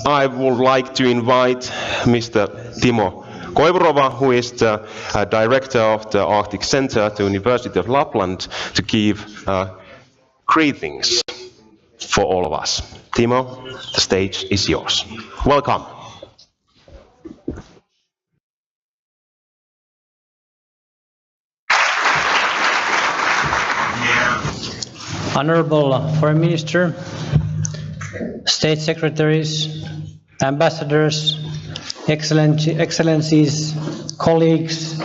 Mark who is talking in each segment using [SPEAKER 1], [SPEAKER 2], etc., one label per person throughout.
[SPEAKER 1] I would like to invite Mr. Timo Koivurova, who is the director of the Arctic Center at the University of Lapland, to give greetings for all of us. Timo, the stage is yours. Welcome.
[SPEAKER 2] Honorable Foreign Minister, State Secretaries, Ambassadors, Excellencies, colleagues,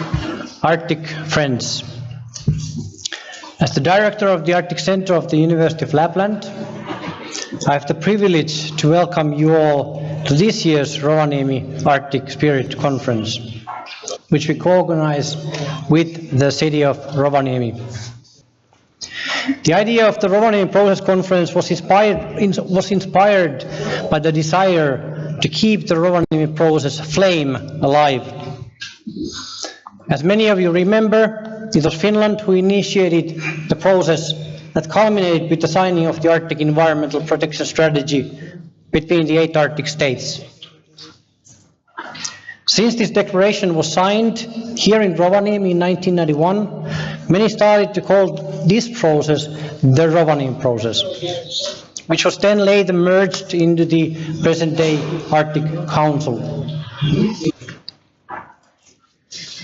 [SPEAKER 2] Arctic friends. As the Director of the Arctic Center of the University of Lapland, I have the privilege to welcome you all to this year's Rovaniemi Arctic Spirit Conference, which we co-organize with the city of Rovaniemi. The idea of the Rovaniemi Process Conference was inspired by the desire to keep the Rovaniemi process flame alive. As many of you remember, it was Finland who initiated the process that culminated with the signing of the Arctic Environmental Protection Strategy between the 8 Arctic states. Since this declaration was signed here in Rovaniemi in 1991, many started to call this process the Rovaniemi process, which was then later merged into the present-day Arctic Council.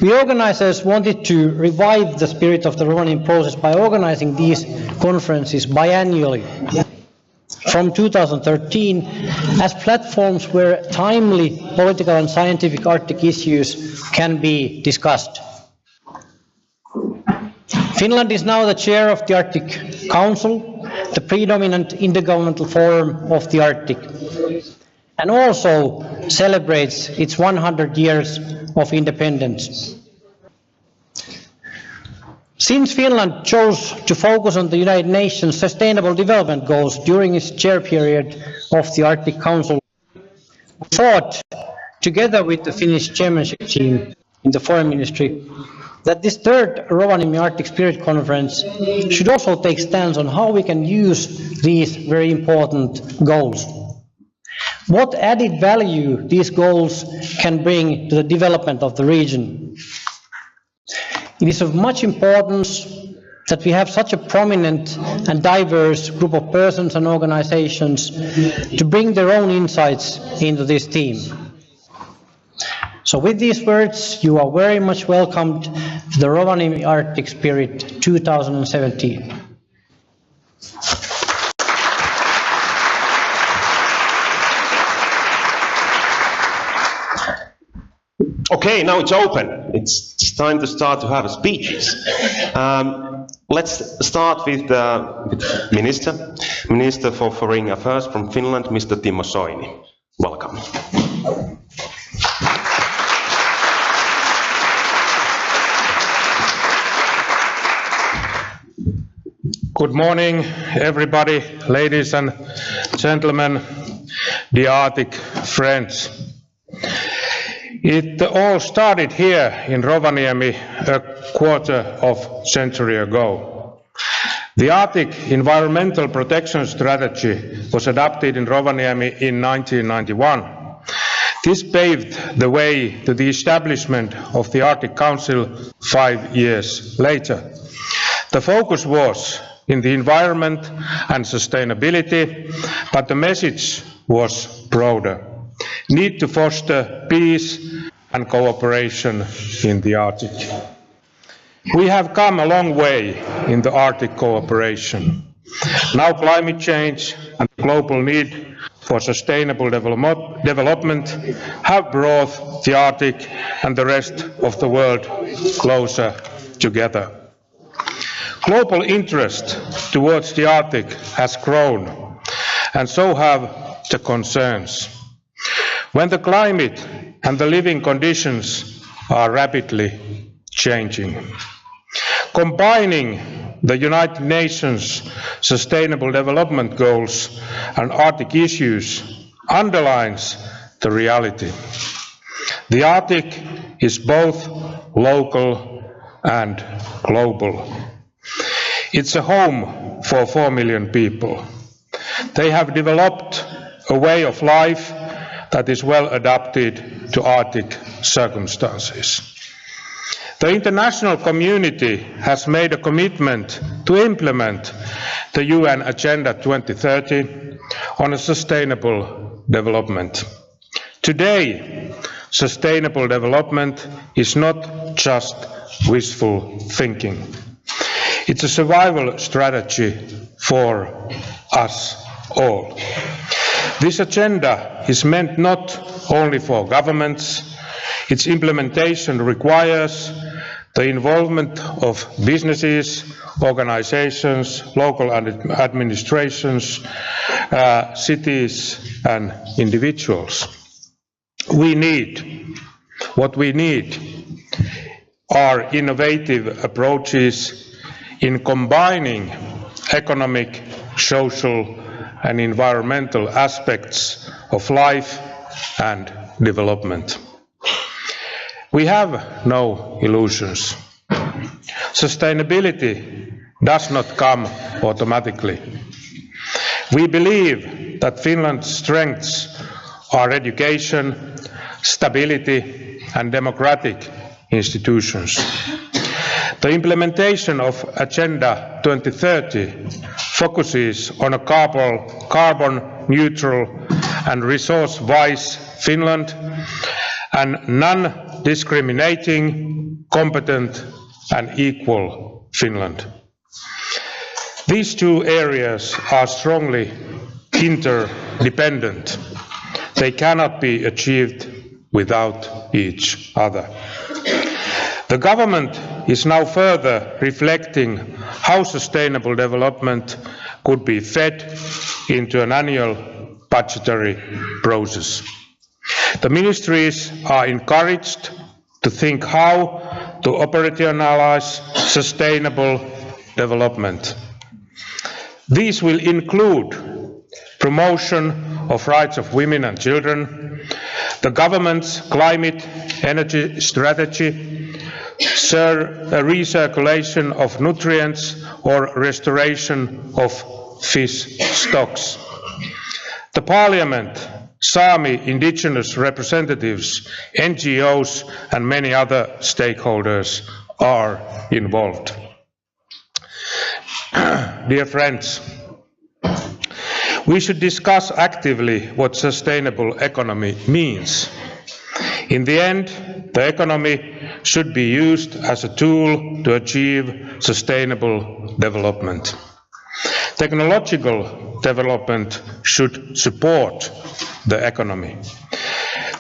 [SPEAKER 2] We organizers wanted to revive the spirit of the Rovaniemi process by organizing these conferences biannually from 2013 as platforms where timely political and scientific Arctic issues can be discussed. Finland is now the chair of the Arctic Council, the predominant intergovernmental forum of the Arctic, and also celebrates its 100 years of independence. Since Finland chose to focus on the United Nations Sustainable Development Goals during its chair period of the Arctic Council, we thought, together with the Finnish chairmanship team in the Foreign Ministry, that this third Rovaniemi Arctic Spirit Conference should also take stance on how we can use these very important goals. What added value these goals can bring to the development of the region. It is of much importance that we have such a prominent and diverse group of persons and organizations to bring their own insights into this theme. So with these words, you are very much welcomed to the Rovaniemi Arctic Spirit 2017.
[SPEAKER 1] Okay, now it's open. It's time to start to have speeches. Let's start with the Minister for Foreign Affairs from Finland, Mr. Timo Soini. Welcome.
[SPEAKER 3] Good morning, everybody, ladies and gentlemen, the Arctic friends. It all started here in Rovaniemi a quarter of a century ago. The Arctic Environmental Protection Strategy was adopted in Rovaniemi in 1991. This paved the way to the establishment of the Arctic Council 5 years later. The focus was in the environment and sustainability, but the message was broader. Need to foster peace and cooperation in the Arctic. We have come a long way in the Arctic cooperation. Now climate change and the global need for sustainable development have brought the Arctic and the rest of the world closer together. Global interest towards the Arctic has grown, and so have the concerns. When the climate and the living conditions are rapidly changing. Combining the United Nations Sustainable Development Goals and Arctic issues underlines the reality. The Arctic is both local and global. It's a home for 4 million people. They have developed a way of life that is well adapted to Arctic circumstances. The international community has made a commitment to implement the UN Agenda 2030 on a sustainable development. Today, sustainable development is not just wishful thinking. It's a survival strategy for us all. This agenda is meant not only for governments. Its implementation requires the involvement of businesses, organizations, local administrations, cities and individuals. What we need are innovative approaches in combining economic, social and environmental aspects of life and development. We have no illusions. Sustainability does not come automatically. We believe that Finland's strengths are education, stability and democratic institutions. The implementation of Agenda 2030 focuses on a carbon neutral and resource-wise Finland and non-discriminating, competent and equal Finland. These two areas are strongly interdependent. They cannot be achieved without each other. The government is now further reflecting how sustainable development could be fed into an annual budgetary process. The ministries are encouraged to think how to operationalize sustainable development. These will include promotion of rights of women and children, the government's climate energy strategy, recirculation of nutrients or restoration of fish stocks. The Parliament, Sámi indigenous representatives, NGOs and many other stakeholders are involved. Dear friends, we should discuss actively what sustainable economy means. In the end, the economy should be used as a tool to achieve sustainable development. Technological development should support the economy.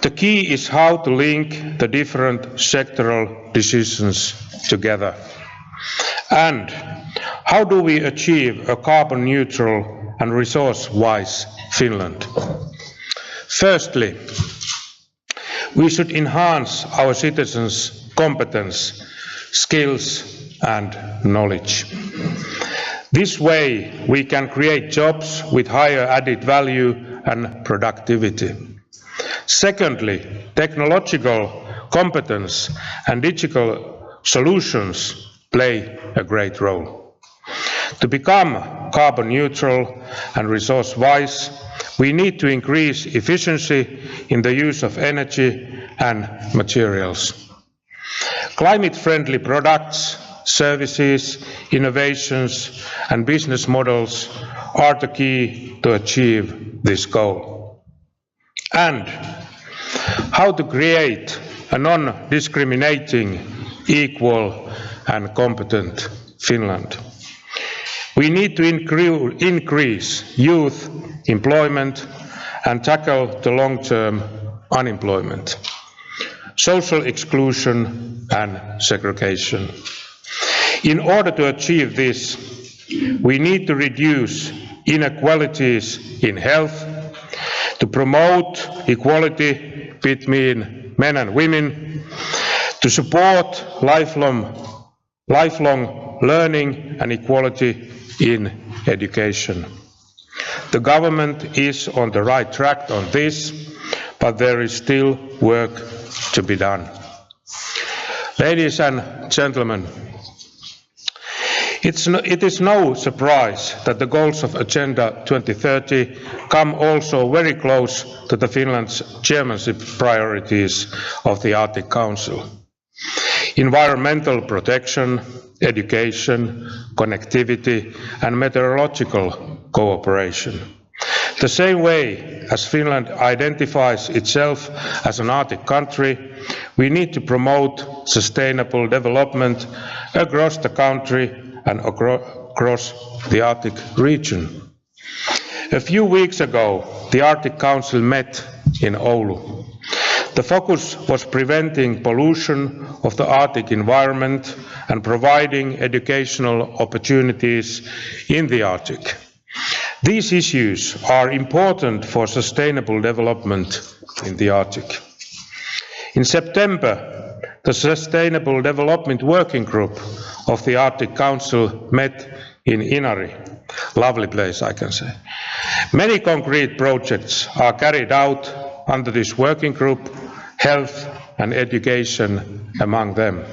[SPEAKER 3] The key is how to link the different sectoral decisions together. And how do we achieve a carbon neutral and resource-wise Finland? Firstly, we should enhance our citizens' competence, skills and knowledge. This way we can create jobs with higher added value and productivity. Secondly, technological competence and digital solutions play a great role. To become carbon neutral and resource-wise, we need to increase efficiency in the use of energy and materials. Climate-friendly products, services, innovations and business models are the key to achieve this goal. And how to create a non-discriminating, equal and competent Finland. We need to increase youth employment and tackle the long-term unemployment, social exclusion and segregation. In order to achieve this, we need to reduce inequalities in health, to promote equality between men and women, to support lifelong learning and equality in education. The government is on the right track on this, but there is still work to be done. Ladies and gentlemen, It is no surprise that the goals of Agenda 2030 come also very close to the Finland's chairmanship priorities of the Arctic Council. Environmental protection, education, connectivity and meteorological cooperation. The same way as Finland identifies itself as an Arctic country, we need to promote sustainable development across the country and across the Arctic region. A few weeks ago, the Arctic Council met in Oulu. The focus was preventing pollution of the Arctic environment and providing educational opportunities in the Arctic. These issues are important for sustainable development in the Arctic. In September, the Sustainable Development Working Group of the Arctic Council met in Inari. Lovely place, I can say. Many concrete projects are carried out under this working group, health and education among them.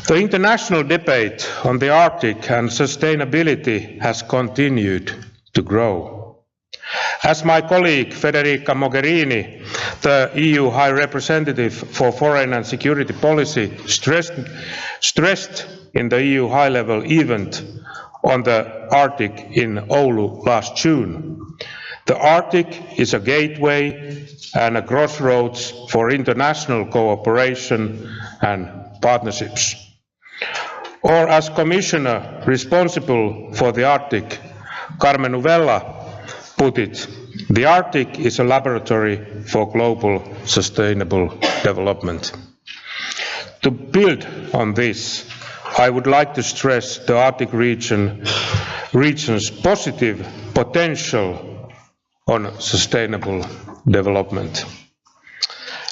[SPEAKER 3] The international debate on the Arctic and sustainability has continued to grow. As my colleague Federica Mogherini, the EU High Representative for Foreign and Security Policy, stressed in the EU high-level event on the Arctic in Oulu last June, the Arctic is a gateway and a crossroads for international cooperation and partnerships. Or as Commissioner responsible for the Arctic, Carmen Uvela, put it, the Arctic is a laboratory for global sustainable development. To build on this, I would like to stress the Arctic region's positive potential on sustainable development.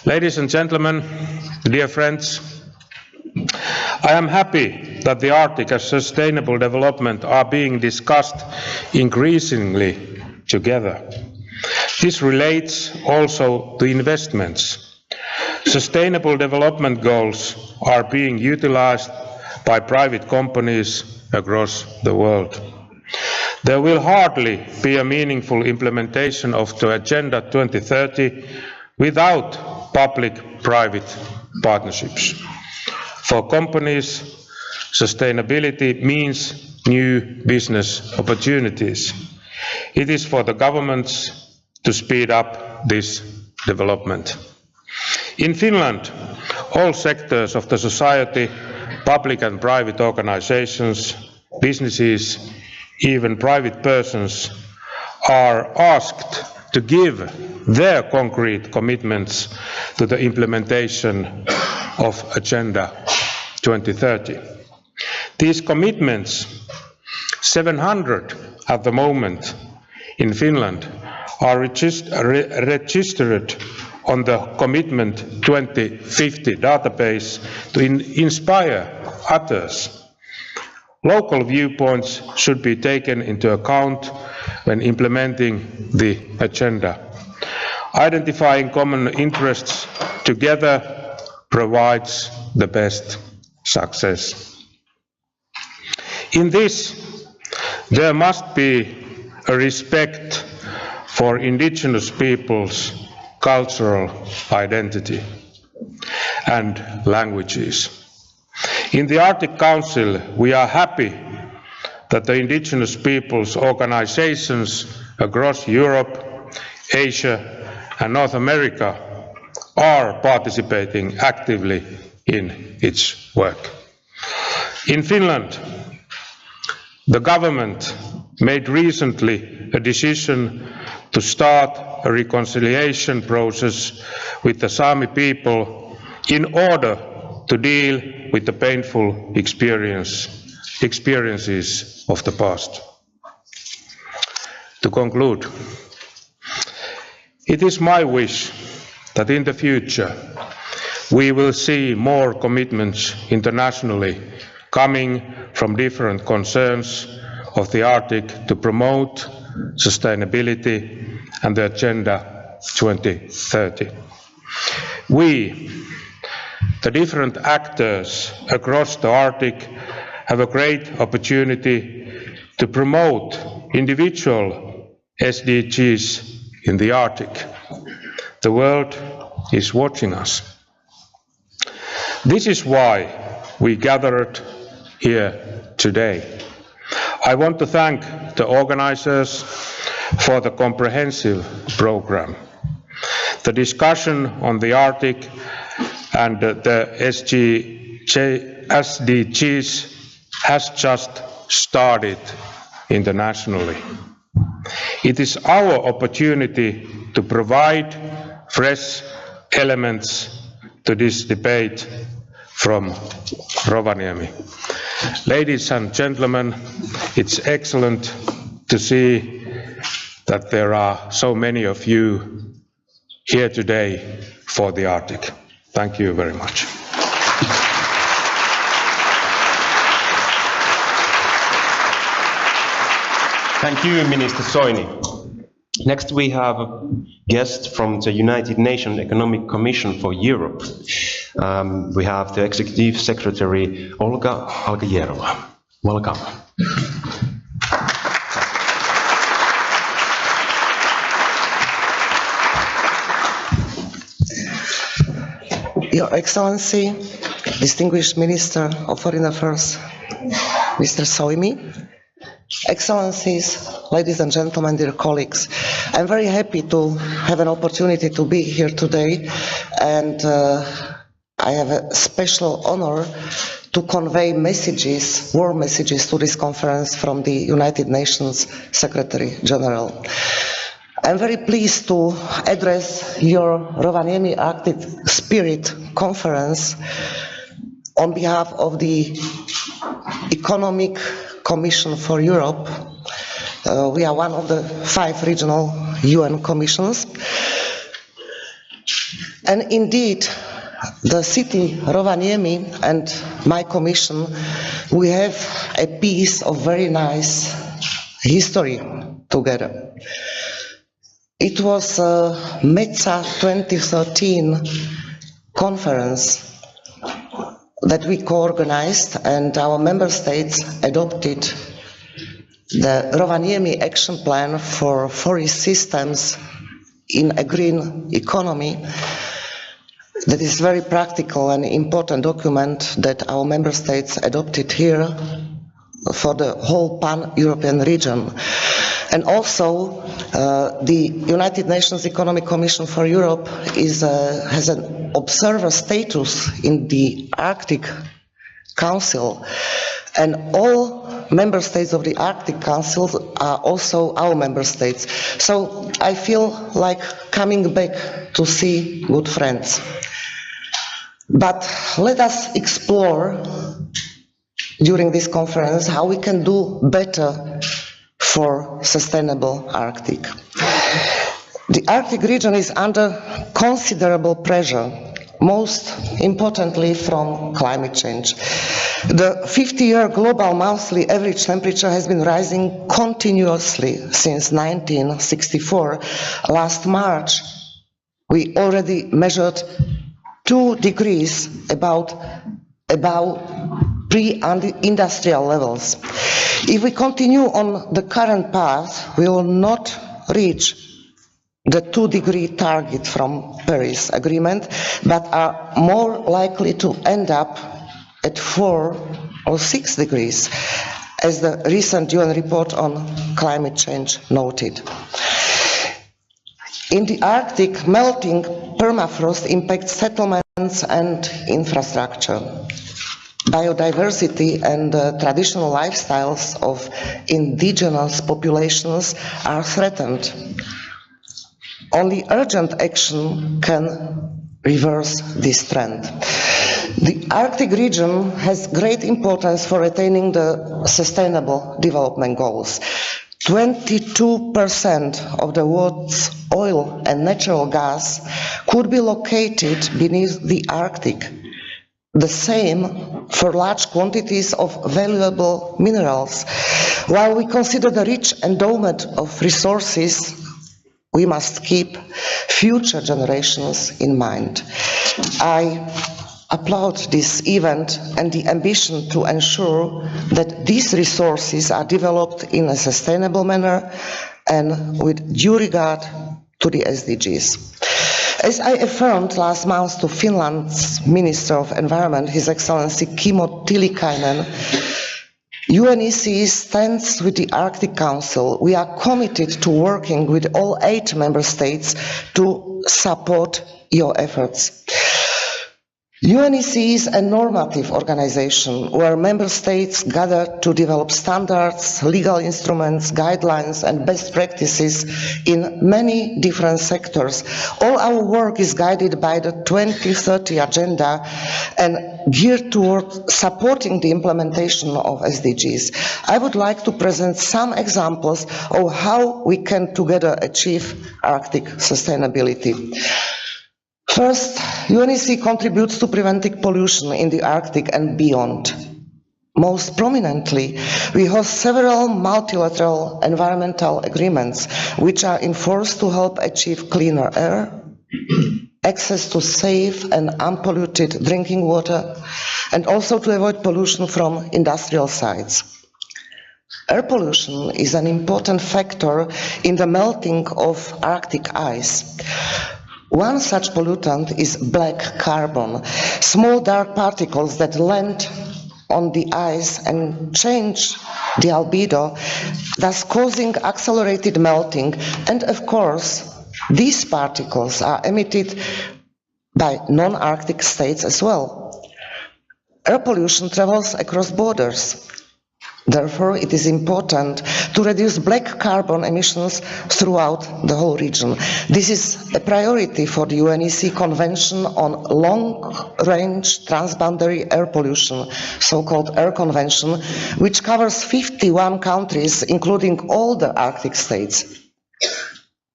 [SPEAKER 3] Ladies and gentlemen, dear friends, I am happy that the Arctic and sustainable development are being discussed increasingly together. This relates also to investments. Sustainable development goals are being utilized by private companies across the world. There will hardly be a meaningful implementation of the Agenda 2030 without public-private partnerships. For companies, sustainability means new business opportunities. It is for the governments to speed up this development. In Finland, all sectors of the society, public and private organizations, businesses, even private persons, are asked to give their concrete commitments to the implementation of Agenda 2030. These commitments, 700 at the moment in Finland, are registered on the Commitment 2050 database to inspire others. Local viewpoints should be taken into account when implementing the agenda. Identifying common interests together provides the best success. In this, there must be a respect for indigenous peoples' cultural identity and languages. In the Arctic Council, we are happy that the indigenous peoples' organizations across Europe, Asia and North America are participating actively in its work. In Finland, the government made recently a decision to start a reconciliation process with the Sámi people in order to deal with the painful experiences of the past. To conclude, it is my wish that in the future we will see more commitments internationally coming from different concerns of the Arctic to promote sustainability and the Agenda 2030. We, the different actors across the Arctic, have a great opportunity to promote individual SDGs in the Arctic. The world is watching us. This is why we gathered here today. I want to thank the organizers for the comprehensive program. The discussion on the Arctic and the SDGs has just started internationally. It is our opportunity to provide fresh elements to this debate from Rovaniemi. Ladies and gentlemen, it's excellent to see that there are so many of you here today for the Arctic. Thank you very much.
[SPEAKER 1] Thank you, Minister Soini. Next, we have a guest from the United Nations Economic Commission for Europe. We have the Executive Secretary, Olga Algayerova. Welcome.
[SPEAKER 4] Your Excellency, distinguished Minister of Foreign Affairs, Mr. Soini, Excellencies, ladies and gentlemen, dear colleagues, I'm very happy to have an opportunity to be here today, and I have a special honor to convey messages, warm messages to this conference from the United Nations Secretary General. I'm very pleased to address your Rovaniemi Arctic Spirit conference on behalf of the Economic Commission for Europe. We are one of the 5 regional UN commissions. And indeed, the city Rovaniemi and my commission, we have a piece of very nice history together. It was a METSA 2013 conference that we co-organized, and our member states adopted the Rovaniemi Action Plan for Forest Systems in a Green Economy. That is a very practical and important document that our member states adopted here for the whole pan-European region. And also, the United Nations Economic Commission for Europe has an observer status in the Arctic Council, and all member states of the Arctic Council are also our member states. So I feel like coming back to see good friends. But let us explore during this conference how we can do better for sustainable Arctic. The Arctic region is under considerable pressure, most importantly from climate change. The 50-year global monthly average temperature has been rising continuously since 1964. Last March, we already measured 2 degrees above pre-industrial levels. If we continue on the current path, we will not reach the 2-degree target from Paris Agreement, but are more likely to end up at 4 or 6 degrees, as the recent UN report on climate change noted. In the Arctic, melting permafrost impacts settlements and infrastructure. Biodiversity and traditional lifestyles of indigenous populations are threatened. Only urgent action can reverse this trend. The Arctic region has great importance for attaining the Sustainable Development Goals. 22% of the world's oil and natural gas could be located beneath the Arctic. The same for large quantities of valuable minerals. While we consider the rich endowment of resources, we must keep future generations in mind. I applaud this event and the ambition to ensure that these resources are developed in a sustainable manner and with due regard to the SDGs. As I affirmed last month to Finland's Minister of Environment, His Excellency Kimmo Tiilikainen, UNECE stands with the Arctic Council. We are committed to working with all 8 member states to support your efforts. UNECE is a normative organization where member states gather to develop standards, legal instruments, guidelines and best practices in many different sectors. All our work is guided by the 2030 agenda and geared toward supporting the implementation of SDGs. I would like to present some examples of how we can together achieve Arctic sustainability. First, UNECE contributes to preventing pollution in the Arctic and beyond. Most prominently, we host several multilateral environmental agreements which are enforced to help achieve cleaner air, access to safe and unpolluted drinking water, and also to avoid pollution from industrial sites. Air pollution is an important factor in the melting of Arctic ice. One such pollutant is black carbon, small dark particles that land on the ice and change the albedo, thus causing accelerated melting. And of course, these particles are emitted by non-Arctic states as well. Air pollution travels across borders. Therefore, it is important to reduce black carbon emissions throughout the whole region. This is a priority for the UNECE Convention on Long-Range Transboundary Air Pollution, so-called Air Convention, which covers 51 countries, including all the Arctic states.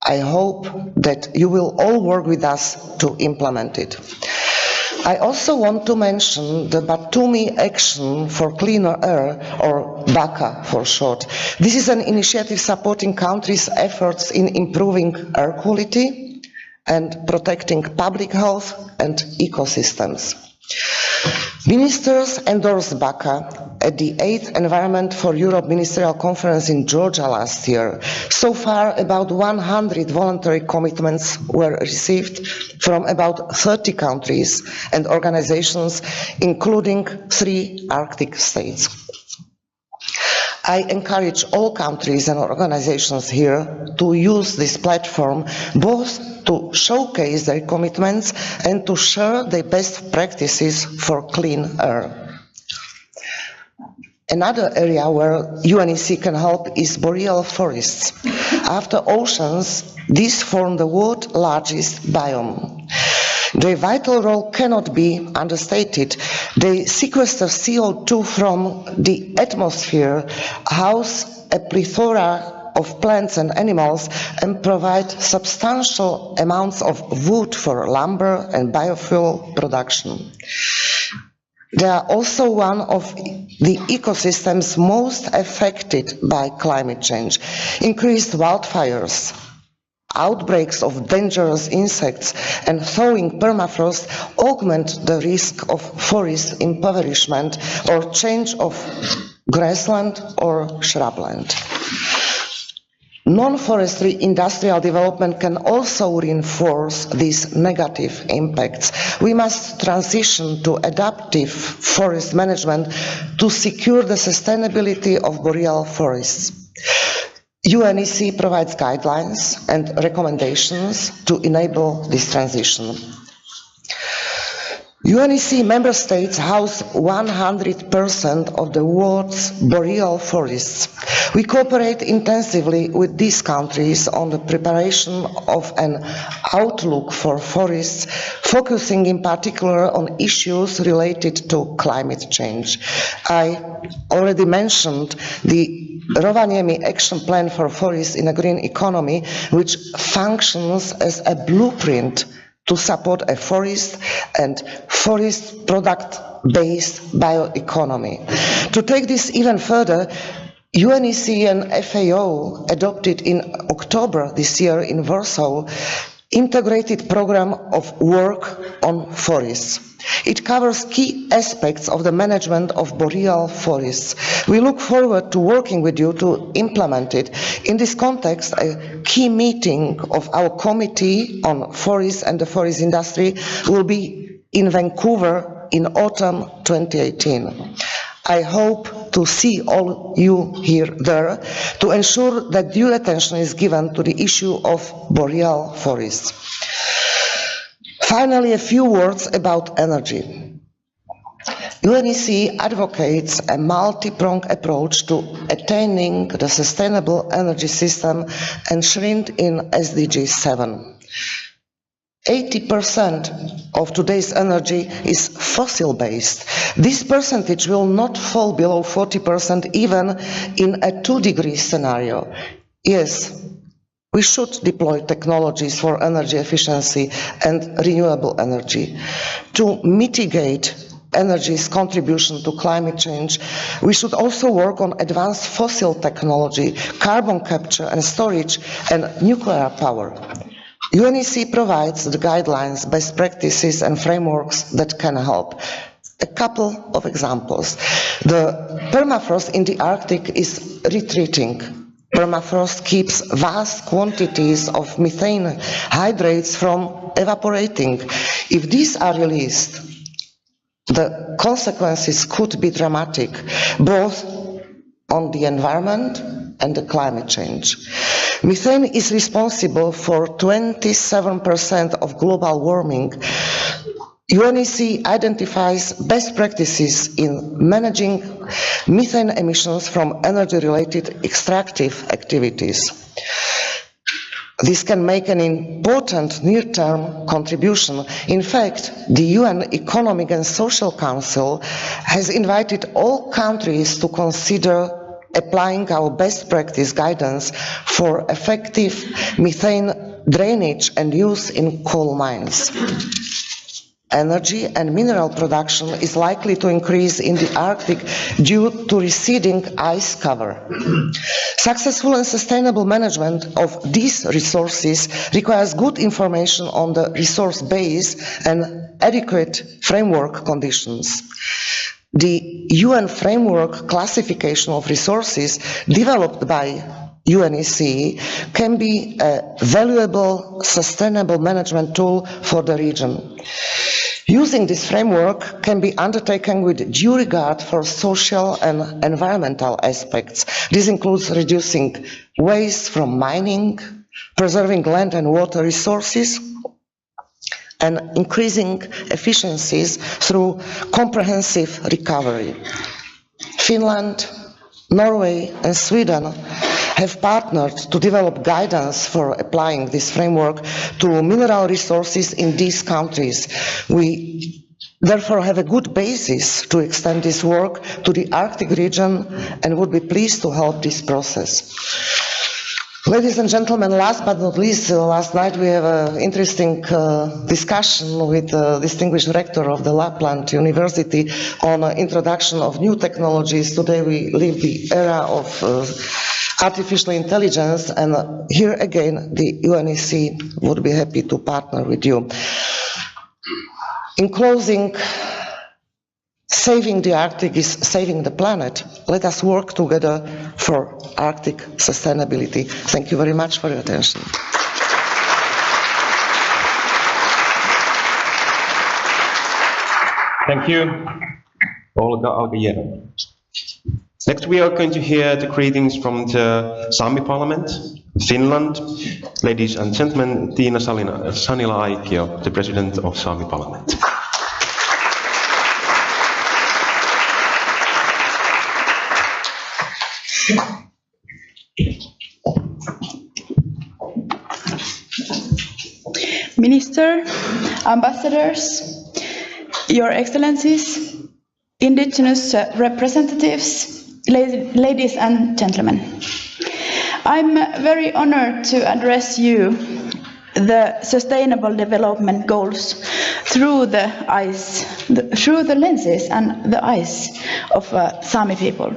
[SPEAKER 4] I hope that you will all work with us to implement it. I also want to mention the Batumi Action for Cleaner Air, or BACA for short. This is an initiative supporting countries' efforts in improving air quality and protecting public health and ecosystems. Ministers endorsed BACA at the 8th Environment for Europe Ministerial Conference in Georgia last year. So far, about 100 voluntary commitments were received from about 30 countries and organizations, including 3 Arctic states. I encourage all countries and organizations here to use this platform both to showcase their commitments and to share their best practices for clean air. Another area where UNECE can help is boreal forests. After oceans, these form the world's largest biome. Their vital role cannot be understated. They sequester CO2 from the atmosphere, house a plethora of plants and animals, and provide substantial amounts of wood for lumber and biofuel production. They are also one of the ecosystems most affected by climate change. Increased wildfires, outbreaks of dangerous insects and thawing permafrost augment the risk of forest impoverishment or change of grassland or shrubland. Non-forestry industrial development can also reinforce these negative impacts. We must transition to adaptive forest management to secure the sustainability of boreal forests. UNECE provides guidelines and recommendations to enable this transition. UNECE member states house 100% of the world's boreal forests. We cooperate intensively with these countries on the preparation of an outlook for forests, focusing in particular on issues related to climate change. I already mentioned the Rovaniemi Action Plan for Forests in a Green Economy, which functions as a blueprint to support a forest and forest product-based bioeconomy. To take this even further, UNECE and FAO adopted in October this year in Warsaw integrated program of work on forests. It covers key aspects of the management of boreal forests. We look forward to working with you to implement it. In this context, a key meeting of our Committee on Forests and the Forest Industry will be in Vancouver in autumn 2018. I hope to see all you here there to ensure that due attention is given to the issue of boreal forests. Finally, a few words about energy. UNECE advocates a multi-pronged approach to attaining the sustainable energy system enshrined in SDG 7. 80% of today's energy is fossil-based. This percentage will not fall below 40% even in a 2-degree scenario. Yes, we should deploy technologies for energy efficiency and renewable energy. To mitigate energy's contribution to climate change, we should also work on advanced fossil technology, carbon capture and storage, and nuclear power. UNECE provides the guidelines, best practices and frameworks that can help. A couple of examples. The permafrost in the Arctic is retreating. Permafrost keeps vast quantities of methane hydrates from evaporating. If these are released, the consequences could be dramatic, both on the environment and the climate change. Methane is responsible for 27% of global warming. UNECE identifies best practices in managing methane emissions from energy-related extractive activities. This can make an important near-term contribution. In fact, the UN Economic and Social Council has invited all countries to consider applying our best practice guidance for effective methane drainage and use in coal mines. Energy and mineral production is likely to increase in the Arctic due to receding ice cover. Successful and sustainable management of these resources requires good information on the resource base and adequate framework conditions. The UN framework classification of resources developed by UNECE can be a valuable sustainable management tool for the region. Using this framework can be undertaken with due regard for social and environmental aspects. This includes reducing waste from mining, preserving land and water resources, and increasing efficiencies through comprehensive recovery. Finland, Norway, and Sweden have partnered to develop guidance for applying this framework to mineral resources in these countries. We therefore have a good basis to extend this work to the Arctic region and would be pleased to help this process. Ladies and gentlemen, last but not least, last night we have an interesting discussion with the distinguished rector of the Lapland University on introduction of new technologies. Today we live the era of artificial intelligence, and here again the UNECE would be happy to partner with you. In closing, saving the Arctic is saving the planet. Let us work together for Arctic sustainability. Thank you very much for your attention.
[SPEAKER 1] Thank you, Olga Algayerova. Next we are going to hear the greetings from the Sámi Parliament, Finland. Ladies and gentlemen, Tiina Sanila-Aikio, the President of Sámi Parliament.
[SPEAKER 5] Minister, ambassadors, Your Excellencies, indigenous representatives, ladies and gentlemen. I'm very honored to address you the Sustainable Development Goals through the lenses and the eyes of Sámi people.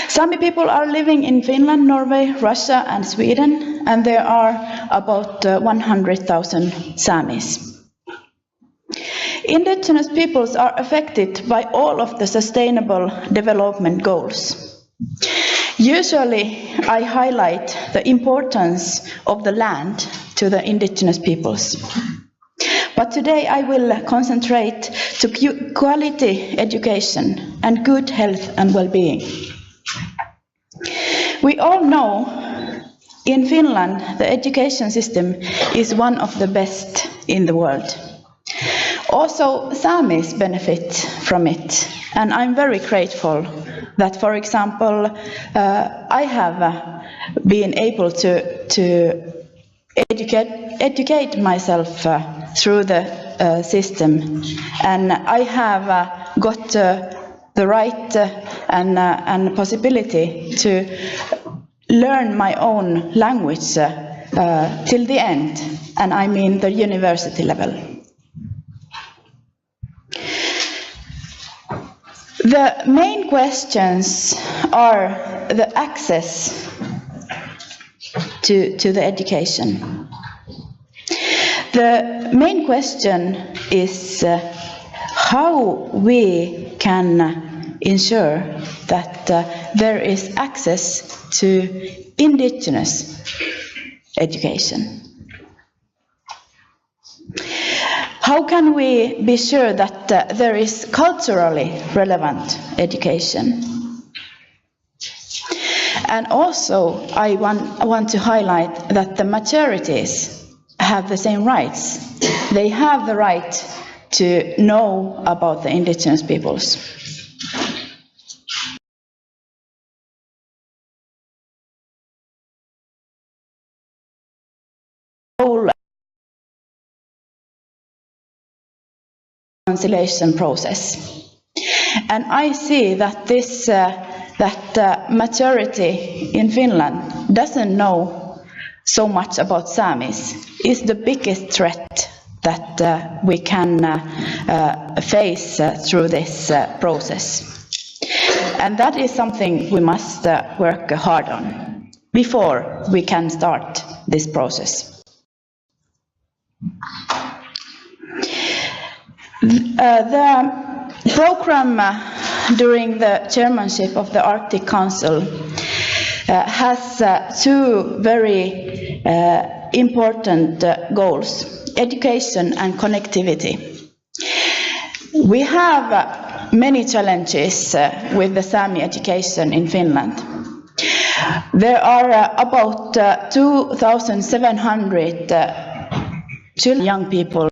[SPEAKER 5] Sámi people are living in Finland, Norway, Russia and Sweden, and there are about 100,000 Sámis. Indigenous peoples are affected by all of the sustainable development goals. Usually, I highlight the importance of the land to the indigenous peoples. But today I will concentrate to quality education and good health and well-being. We all know in Finland the education system is one of the best in the world. Also, Sámis benefit from it, and I'm very grateful that, for example, I have been able to educate myself through the system, and I have got the right and possibility to learn my own language till the end, and I mean the university level. The main questions are the access to the education. The main question is how we can ensure that there is access to indigenous education. How can we be sure that there is culturally relevant education? And also, I want to highlight that the majorities have the same rights. They have the right to know about the indigenous peoples. Reconciliation process, and I see that this majority in Finland doesn't know so much about Sámis is the biggest threat that we can face through this process, and that is something we must work hard on before we can start this process. The program during the chairmanship of the Arctic Council has two very important goals: education and connectivity. We have many challenges with the Sámi education in Finland. There are about 2,700 young people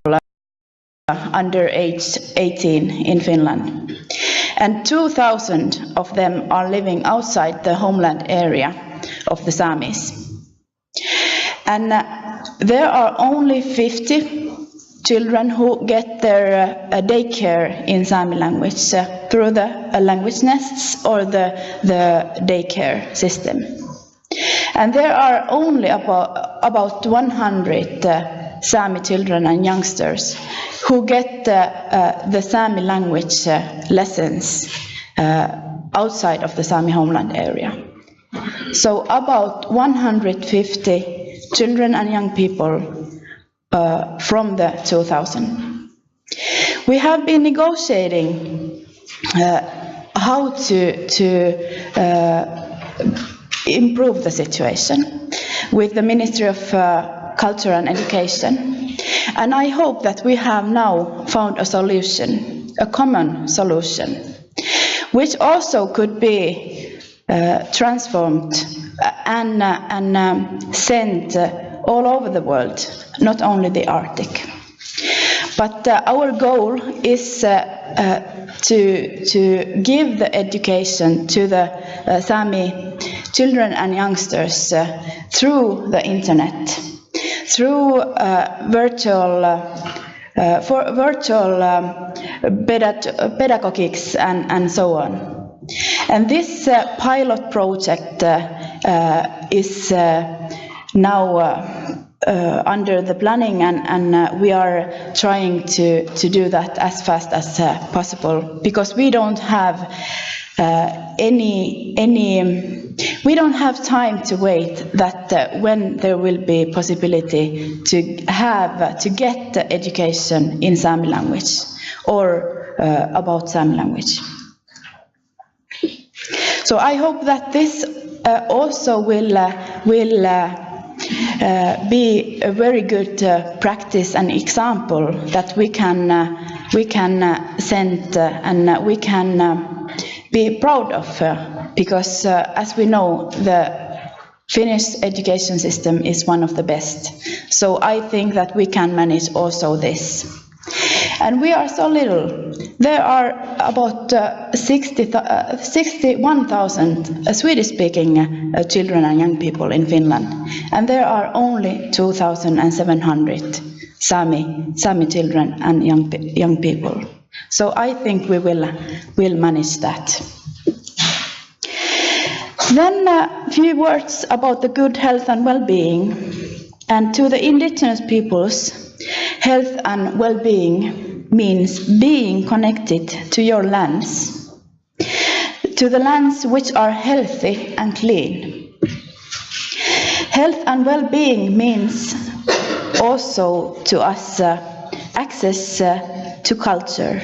[SPEAKER 5] under age 18 in Finland, and 2,000 of them are living outside the homeland area of the Sámis. And there are only 50 children who get their daycare in Sámi language through the language nests or the daycare system. And there are only about 100 Sámi children and youngsters who get the Sámi language lessons outside of the Sámi homeland area. So about 150 children and young people from the 2000. We have been negotiating how to improve the situation with the Ministry of Culture and Education. And I hope that we have now found a solution, a common solution, which also could be transformed and sent all over the world, not only the Arctic. But our goal is to give the education to the Sámi children and youngsters through the internet, through virtual pedagogics and so on. And this pilot project is now under the planning, and we are trying to do that as fast as possible, because we don't have any We don't have time to wait that when there will be possibility to get education in Sámi language or about Sámi language. So I hope that this also will be a very good practice and example that we can send and we can be proud of, because as we know, the Finnish education system is one of the best. So I think that we can manage also this. And we are so little. There are about 61,000 Swedish-speaking children and young people in Finland, and there are only 2,700 Sámi children and young people. So I think we will manage that. Then a few words about the good health and well-being. And to the indigenous peoples, health and well-being means being connected to your lands, to the lands which are healthy and clean. Health and well-being means also to us access to culture.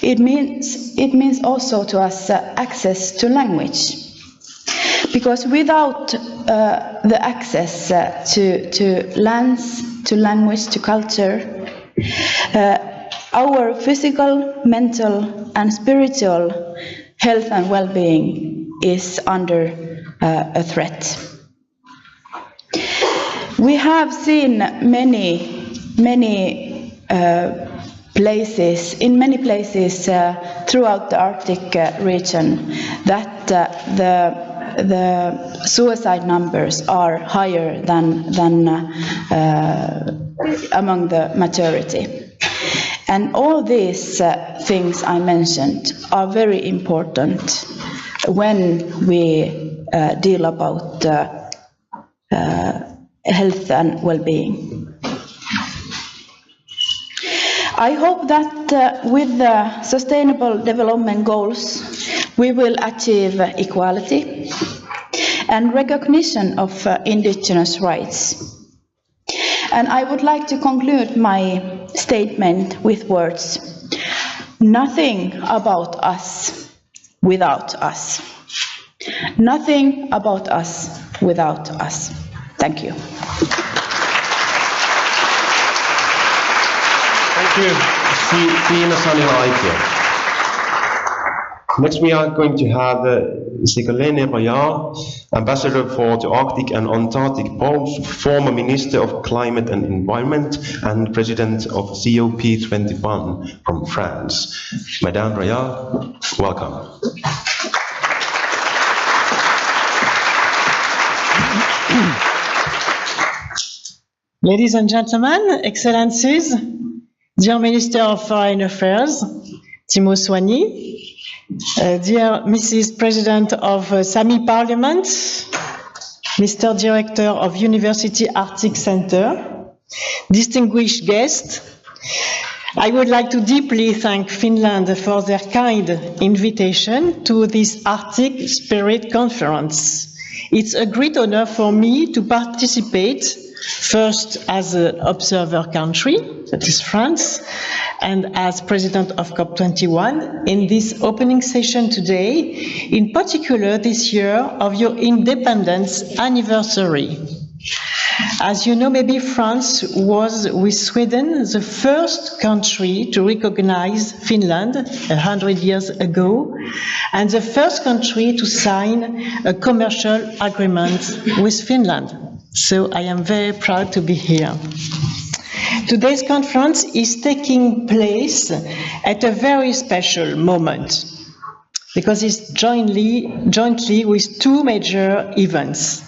[SPEAKER 5] It means also to us access to language. Because without the access to lands, to language, to culture, our physical, mental and spiritual health and well-being is under a threat. We have seen many places throughout the Arctic region that the suicide numbers are higher than among the majority. And all these things I mentioned are very important when we deal about health and well-being. I hope that with the Sustainable Development Goals we will achieve equality and recognition of indigenous rights. And I would like to conclude my statement with words: nothing about us without us. Nothing about us without us. Thank you.
[SPEAKER 1] Thank you, Tiina Sanila-Aikio. Next we are going to have Ségolène, Ambassador for the Arctic and Antarctic Poles, former Minister of Climate and Environment and President of COP21 from France. Madame Royal, welcome.
[SPEAKER 6] Ladies and gentlemen, Excellencies, dear Minister of Foreign Affairs, Timo Soini, dear Mrs. President of Sámi Parliament, Mr. Director of University Arctic Center, distinguished guests, I would like to deeply thank Finland for their kind invitation to this Arctic Spirit Conference. It's a great honor for me to participate, first as an observer country, that is France, and as President of COP21 in this opening session today, in particular this year of your independence anniversary. As you know, maybe France was, with Sweden, the first country to recognize Finland 100 years ago, and the first country to sign a commercial agreement with Finland. So I am very proud to be here. Today's conference is taking place at a very special moment because it's jointly with two major events.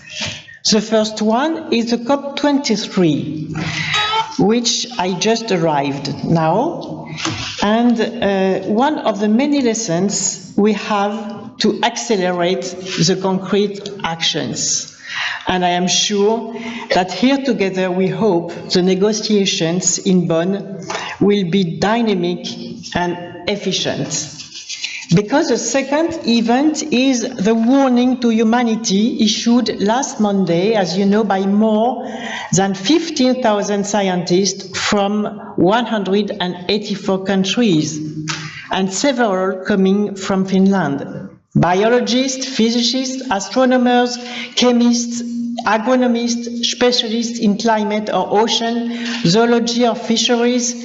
[SPEAKER 6] The first one is the COP23, which I just arrived now, and one of the many lessons we have to accelerate the concrete actions. And I am sure that here together we hope the negotiations in Bonn will be dynamic and efficient. Because the second event is the warning to humanity issued last Monday, as you know, by more than 15,000 scientists from 184 countries, and several coming from Finland. Biologists, physicists, astronomers, chemists, agronomists, specialists in climate or ocean, zoology or fisheries,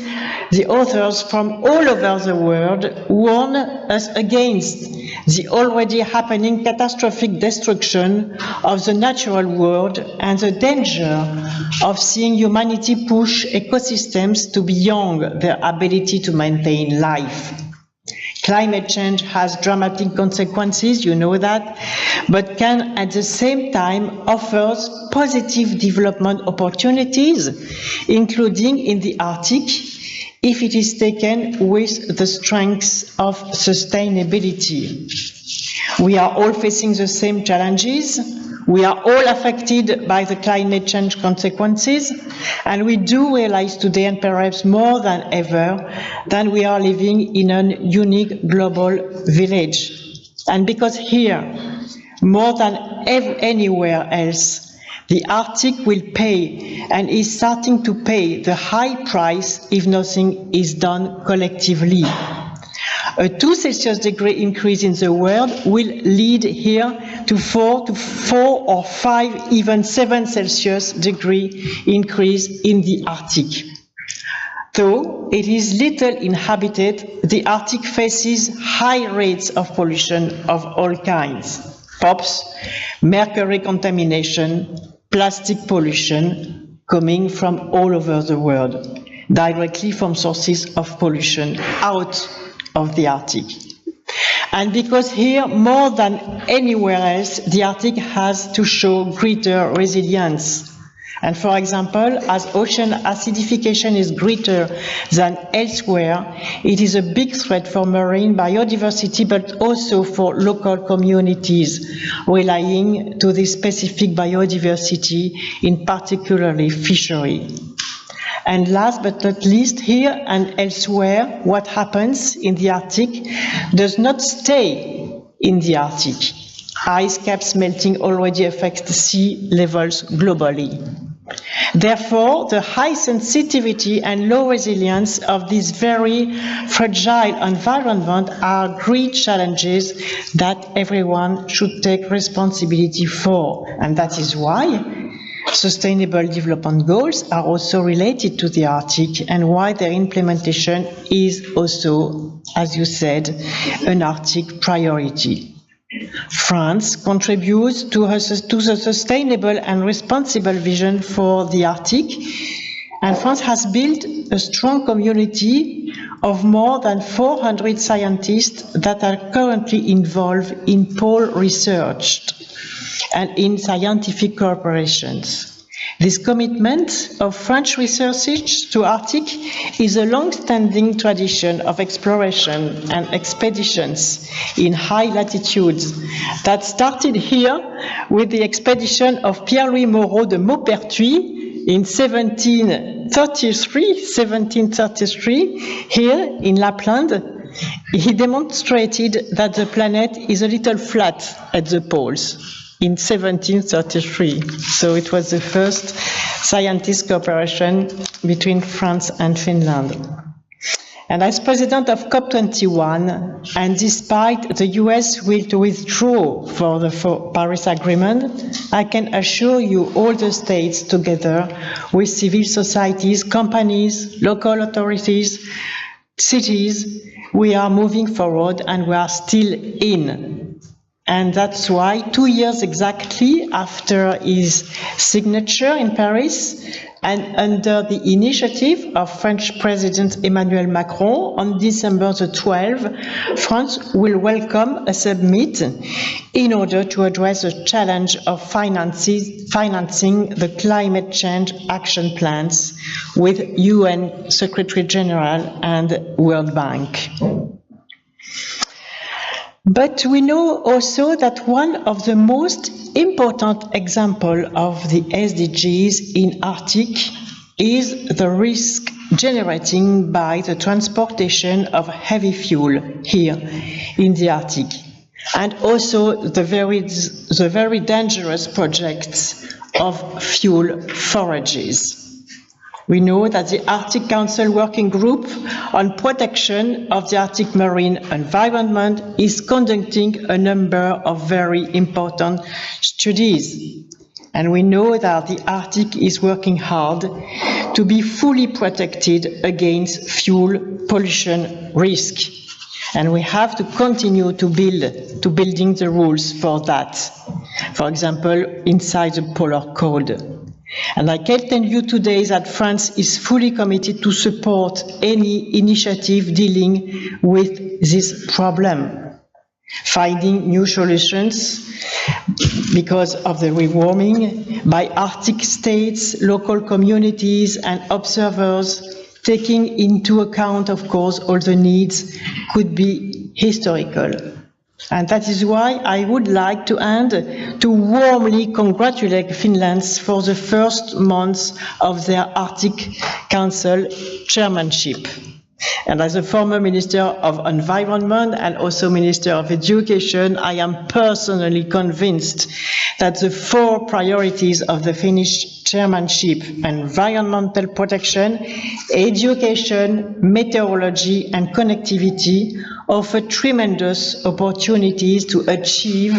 [SPEAKER 6] the authors from all over the world warn us against the already happening catastrophic destruction of the natural world and the danger of seeing humanity push ecosystems to beyond their ability to maintain life. Climate change has dramatic consequences, you know that, but can at the same time offer positive development opportunities, including in the Arctic, if it is taken with the strength of sustainability. We are all facing the same challenges. We are all affected by the climate change consequences, and we do realize today, and perhaps more than ever, that we are living in a unique global village. And because here, more than anywhere else, the Arctic will pay, and is starting to pay, the high price if nothing is done collectively. A 2 Celsius degree increase in the world will lead here to 4 or 5, even 7 Celsius degree increase in the Arctic. Though it is little inhabited, the Arctic faces high rates of pollution of all kinds: POPs, mercury contamination, plastic pollution coming from all over the world, directly from sources of pollution out of the Arctic. And because here, more than anywhere else, the Arctic has to show greater resilience. And for example, as ocean acidification is greater than elsewhere, it is a big threat for marine biodiversity, but also for local communities relying to this specific biodiversity, in particularly fishery. And last but not least, here and elsewhere, what happens in the Arctic does not stay in the Arctic. Ice caps melting already affect sea levels globally. Therefore, the high sensitivity and low resilience of this very fragile environment are great challenges that everyone should take responsibility for. And that is why Sustainable Development Goals are also related to the Arctic, and why their implementation is also, as you said, an Arctic priority. France contributes to the sustainable and responsible vision for the Arctic, and France has built a strong community of more than 400 scientists that are currently involved in pole research and in scientific corporations. This commitment of French researchers to Arctic is a long-standing tradition of exploration and expeditions in high latitudes that started here with the expedition of Pierre-Louis Moreau de Maupertuis in 1733, here in Lapland. He demonstrated that the planet is a little flat at the poles in 1733. So it was the first scientist cooperation between France and Finland. And as president of COP21, and despite the US will to withdraw for the Paris Agreement, I can assure you all the states together with civil societies, companies, local authorities, cities, we are moving forward and we are still in. And that's why 2 years exactly after his signature in Paris, and under the initiative of French President Emmanuel Macron, on December the 12th, France will welcome a summit in order to address the challenge of financing the climate change action plans with UN Secretary General and World Bank. But we know also that one of the most important examples of the SDGs in Arctic is the risk generating by the transportation of heavy fuel here in the Arctic, and also the very dangerous projects of fuel forages. We know that the Arctic Council Working Group on Protection of the Arctic Marine Environment is conducting a number of very important studies. And we know that the Arctic is working hard to be fully protected against fuel pollution risk. And we have to continue to building the rules for that. For example, inside the Polar Code. And I can tell you today that France is fully committed to support any initiative dealing with this problem, finding new solutions because of the rewarming by Arctic states, local communities and observers, taking into account, of course, all the needs could be historical. And that is why I would like to end to warmly congratulate Finland for the first months of their Arctic Council chairmanship. And as a former Minister of Environment and also Minister of Education, I am personally convinced that the 4 priorities of the Finnish chairmanship, environmental protection, education, meteorology and connectivity, offer tremendous opportunities to achieve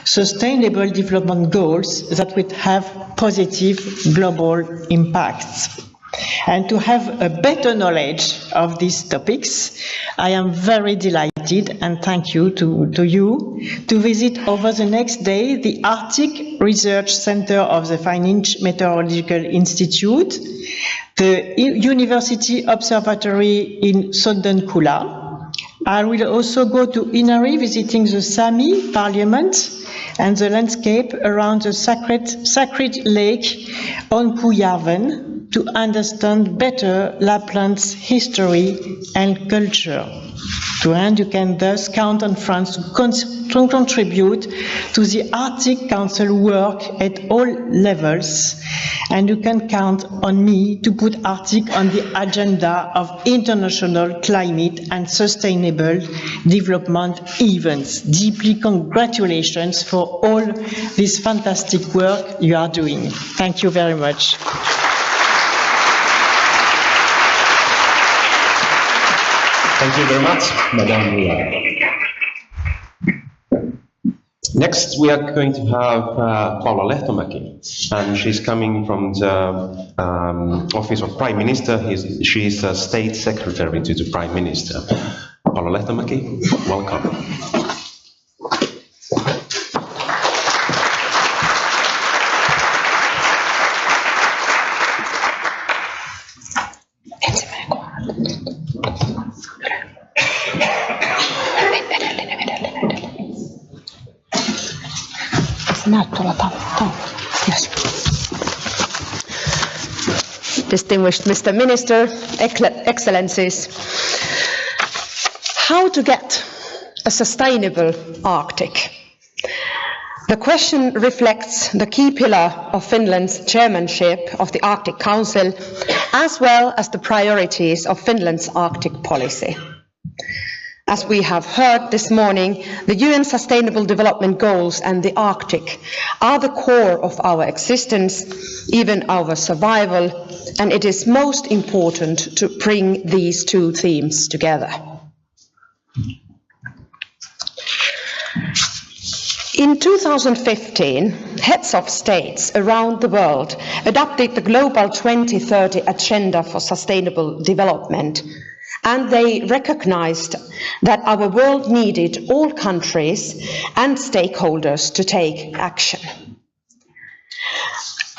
[SPEAKER 6] sustainable development goals that would have positive global impacts. And to have a better knowledge of these topics, I am very delighted, and thank you to you, to visit over the next day the Arctic Research Center of the Finnish Meteorological Institute, the University Observatory in Sodankylä. I will also go to Inari, visiting the Sámi Parliament and the landscape around the sacred lake Onkujärven, to understand better Lapland's history and culture. To end, you can thus count on France to contribute to the Arctic Council work at all levels, and you can count on me to put Arctic on the agenda of international climate and sustainable development events. Deeply congratulations for all this fantastic work you are doing. Thank you very much.
[SPEAKER 1] Thank you very much, Madame Olga. Next, we are going to have Paula Lehtomäki, and she's coming from the Office of Prime Minister. She's a State Secretary to the Prime Minister. Paula Lehtomäki, welcome.
[SPEAKER 7] Distinguished Mr. Minister, Excellencies, how to get a sustainable Arctic? The question reflects the key pillar of Finland's chairmanship of the Arctic Council, as well as the priorities of Finland's Arctic policy. As we have heard this morning, the UN Sustainable Development Goals and the Arctic are the core of our existence, even our survival, and it is most important to bring these 2 themes together. In 2015, heads of states around the world adopted the Global 2030 Agenda for Sustainable Development, and they recognized that our world needed all countries and stakeholders to take action.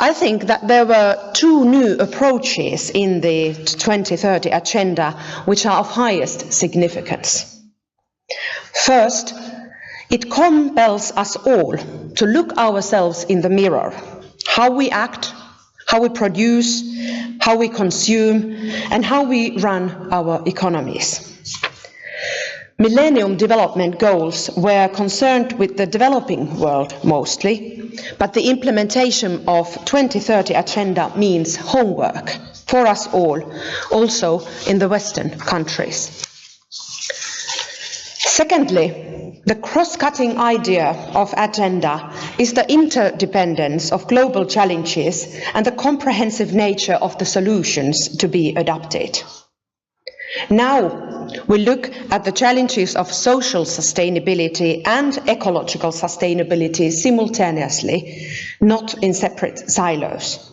[SPEAKER 7] I think that there were 2 new approaches in the 2030 Agenda which are of highest significance. First, it compels us all to look ourselves in the mirror, how we act, how we produce, how we consume, and how we run our economies. Millennium Development Goals were concerned with the developing world mostly, but the implementation of 2030 Agenda means homework for us all, also in the Western countries. Secondly, the cross-cutting idea of agenda is the interdependence of global challenges and the comprehensive nature of the solutions to be adopted. Now we look at the challenges of social sustainability and ecological sustainability simultaneously, not in separate silos.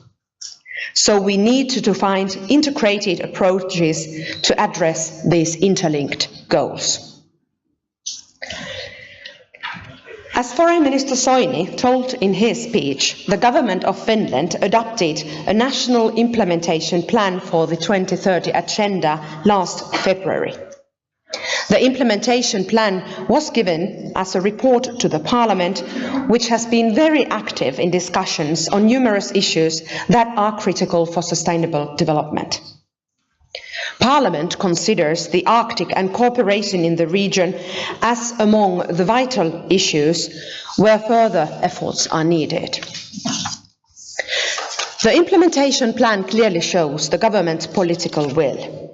[SPEAKER 7] So we need to find integrated approaches to address these interlinked goals. As Foreign Minister Soini told in his speech, the government of Finland adopted a national implementation plan for the 2030 Agenda last February. The implementation plan was given as a report to the Parliament, which has been very active in discussions on numerous issues that are critical for sustainable development. Parliament considers the Arctic and cooperation in the region as among the vital issues where further efforts are needed. The implementation plan clearly shows the government's political will.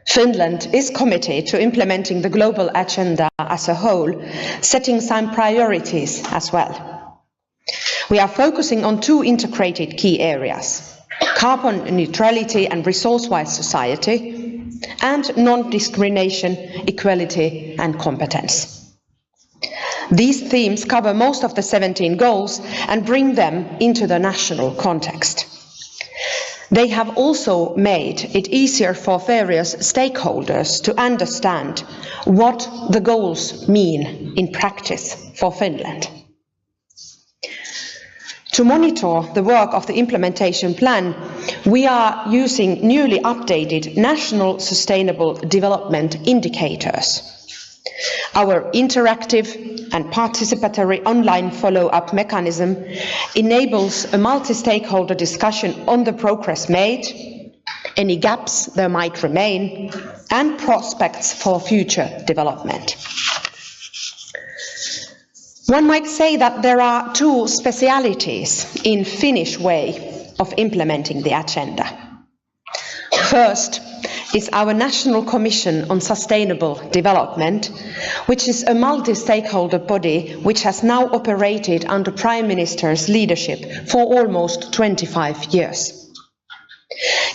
[SPEAKER 7] Finland is committed to implementing the global agenda as a whole, setting some priorities as well. We are focusing on two integrated key areas: carbon neutrality and resource-wise society, and non-discrimination, equality and competence. These themes cover most of the 17 goals and bring them into the national context. They have also made it easier for various stakeholders to understand what the goals mean in practice for Finland. To monitor the work of the implementation plan, we are using newly updated national sustainable development indicators. Our interactive and participatory online follow-up mechanism enables a multi-stakeholder discussion on the progress made, any gaps there might remain, and prospects for future development. One might say that there are two specialities in Finnish way of implementing the agenda. First is our National Commission on Sustainable Development, which is a multi-stakeholder body which has now operated under Prime Minister's leadership for almost 25 years.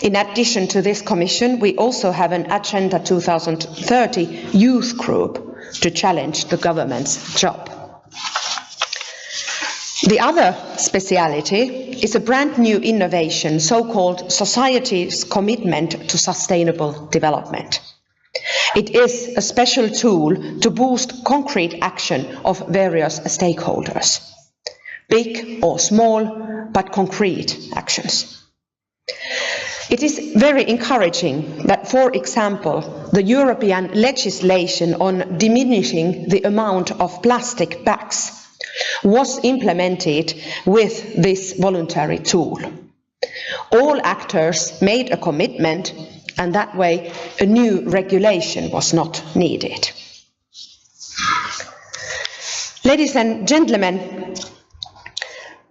[SPEAKER 7] In addition to this commission, we also have an Agenda 2030 youth group to challenge the government's job. The other speciality is a brand new innovation, so-called society's commitment to sustainable development. It is a special tool to boost concrete action of various stakeholders, big or small, but concrete actions. It is very encouraging that, for example, the European legislation on diminishing the amount of plastic bags was implemented with this voluntary tool. All actors made a commitment, and that way a new regulation was not needed. Ladies and gentlemen,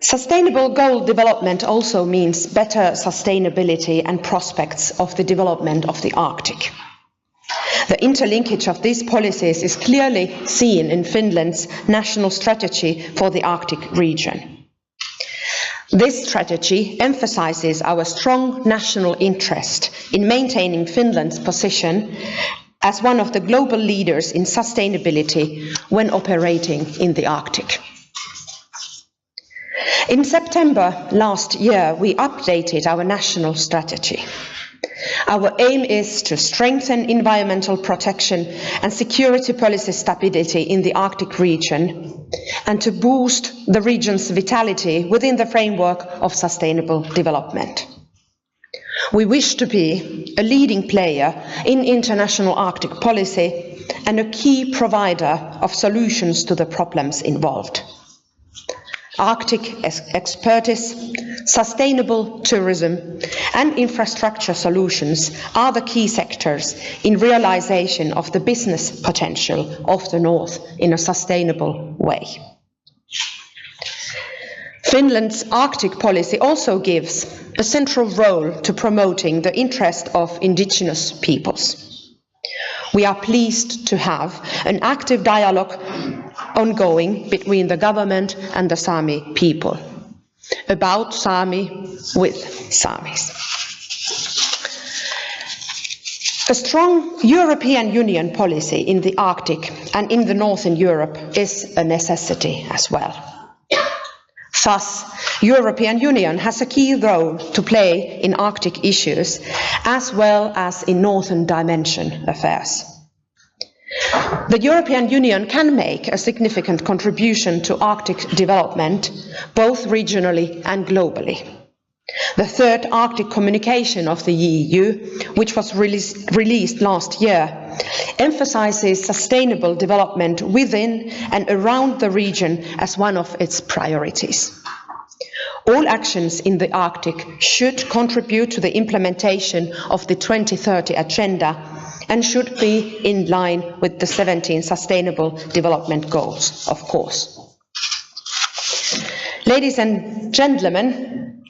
[SPEAKER 7] sustainable goal development also means better sustainability and prospects of the development of the Arctic. The interlinkage of these policies is clearly seen in Finland's national strategy for the Arctic region. This strategy emphasizes our strong national interest in maintaining Finland's position as one of the global leaders in sustainability when operating in the Arctic. In September last year, we updated our national strategy. Our aim is to strengthen environmental protection and security policy stability in the Arctic region and to boost the region's vitality within the framework of sustainable development. We wish to be a leading player in international Arctic policy and a key provider of solutions to the problems involved. Arctic expertise, sustainable tourism, and infrastructure solutions are the key sectors in realization of the business potential of the North in a sustainable way. Finland's Arctic policy also gives a central role to promoting the interest of indigenous peoples. We are pleased to have an active dialogue ongoing between the government and the Sámi people about Sámi with Sámis. A strong European Union policy in the Arctic and in the Northern Europe is a necessity as well. Thus, European Union has a key role to play in Arctic issues as well as in Northern Dimension affairs. The European Union can make a significant contribution to Arctic development, both regionally and globally. The third Arctic communication of the EU, which was released last year, emphasizes sustainable development within and around the region as one of its priorities. All actions in the Arctic should contribute to the implementation of the 2030 Agenda and should be in line with the 17 Sustainable Development Goals, of course. Ladies and gentlemen,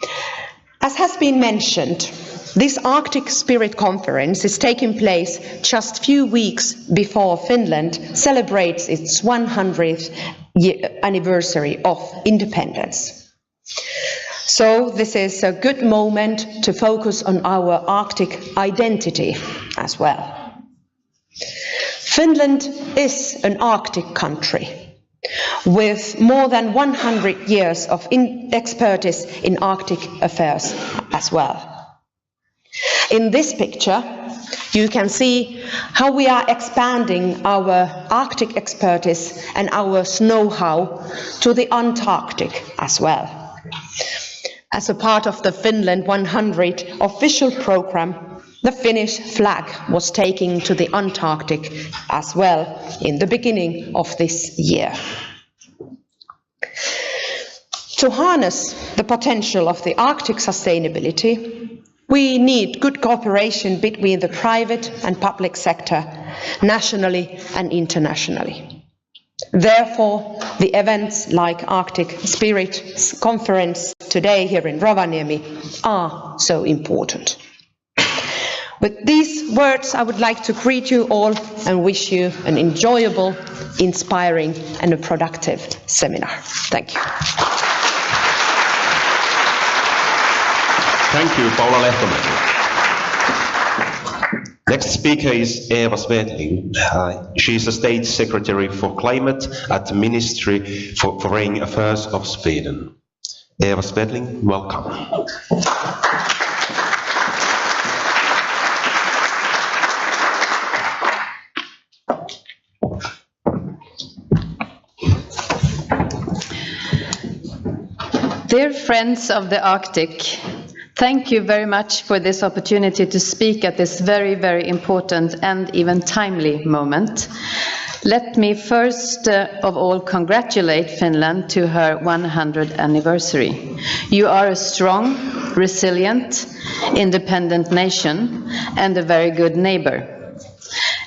[SPEAKER 7] as has been mentioned, this Arctic Spirit Conference is taking place just a few weeks before Finland celebrates its 100th anniversary of independence. So this is a good moment to focus on our Arctic identity as well. Finland is an Arctic country with more than 100 years of expertise in Arctic affairs as well. In this picture, you can see how we are expanding our Arctic expertise and our know-how to the Antarctic as well. As a part of the Finland 100 official program, the Finnish flag was taken to the Antarctic as well in the beginning of this year. To harness the potential of the Arctic sustainability, we need good cooperation between the private and public sector, nationally and internationally. Therefore, the events like Arctic Spirit Conference today here in Rovaniemi are so important. With these words, I would like to greet you all and wish you an enjoyable, inspiring and a productive seminar. Thank you.
[SPEAKER 1] Thank you, Paula Lehtomäki. Next speaker is Eva Svedling. She is the State Secretary for Climate at the Ministry for Foreign Affairs of Sweden. Eva Svedling, welcome.
[SPEAKER 8] Dear friends of the Arctic, thank you very much for this opportunity to speak at this very, very important and even timely moment. Let me first of all congratulate Finland to her 100th anniversary. You are a strong, resilient, independent nation and a very good neighbor.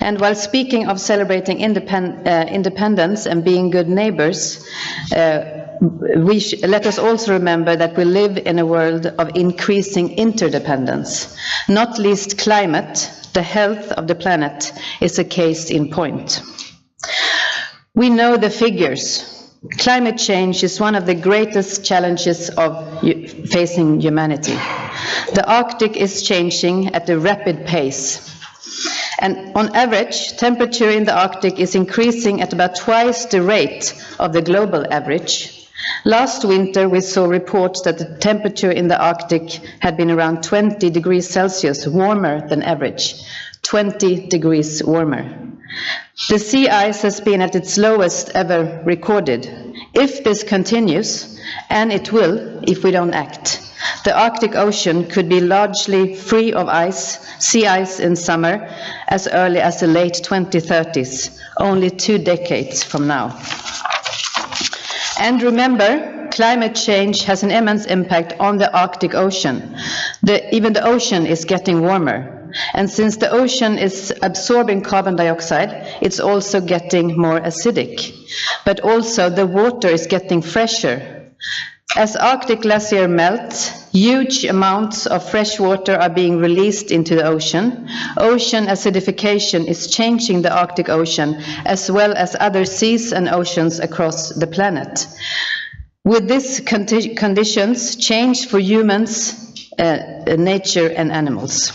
[SPEAKER 8] And while speaking of celebrating independence and being good neighbors, let us also remember that we live in a world of increasing interdependence. Not least climate, the health of the planet, is a case in point. We know the figures. Climate change is one of the greatest challenges facing humanity. The Arctic is changing at a rapid pace. And on average, temperature in the Arctic is increasing at about twice the rate of the global average. Last winter, we saw reports that the temperature in the Arctic had been around 20 degrees Celsius warmer than average. 20 degrees warmer. The sea ice has been at its lowest ever recorded. If this continues, and it will if we don't act, the Arctic Ocean could be largely free of ice, sea ice in summer, as early as the late 2030s, only 2 decades from now. And remember climate change has an immense impact on the Arctic Ocean. Even the ocean is getting warmer. And since the ocean is absorbing carbon dioxide, it's also getting more acidic. But also the water is getting fresher. As Arctic glacier melts, huge amounts of fresh water are being released into the ocean. Ocean acidification is changing the Arctic Ocean, as well as other seas and oceans across the planet. With these conditions, change for humans, nature and animals.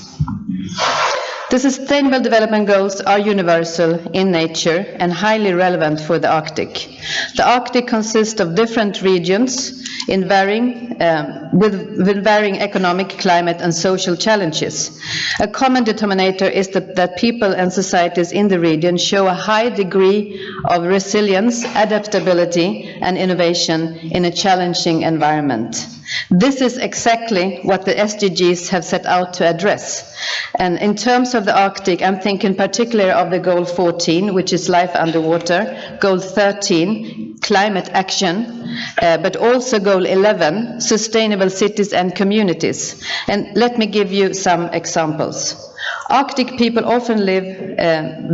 [SPEAKER 8] The Sustainable Development Goals are universal in nature and highly relevant for the Arctic. The Arctic consists of different regions with varying economic, climate and social challenges. A common denominator is that people and societies in the region show a high degree of resilience, adaptability and innovation in a challenging environment. This is exactly what the SDGs have set out to address. And in terms of the Arctic, I'm thinking particularly of the Goal 14, which is life underwater, Goal 13, climate action, but also Goal 11, sustainable cities and communities. And let me give you some examples. Arctic people often live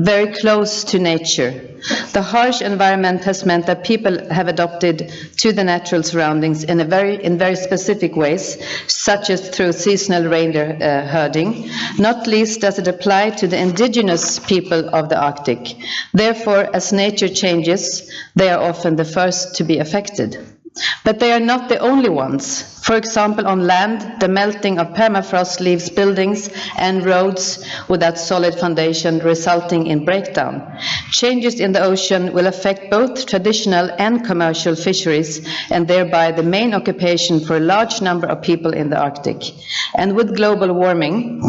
[SPEAKER 8] very close to nature. The harsh environment has meant that people have adapted to the natural surroundings in very specific ways, such as through seasonal reindeer herding. Not least does it apply to the indigenous people of the Arctic. Therefore, as nature changes, they are often the first to be affected. But they are not the only ones. For example, on land, the melting of permafrost leaves buildings and roads without solid foundation, resulting in breakdown. Changes in the ocean will affect both traditional and commercial fisheries, and thereby the main occupation for a large number of people in the Arctic. And with global warming,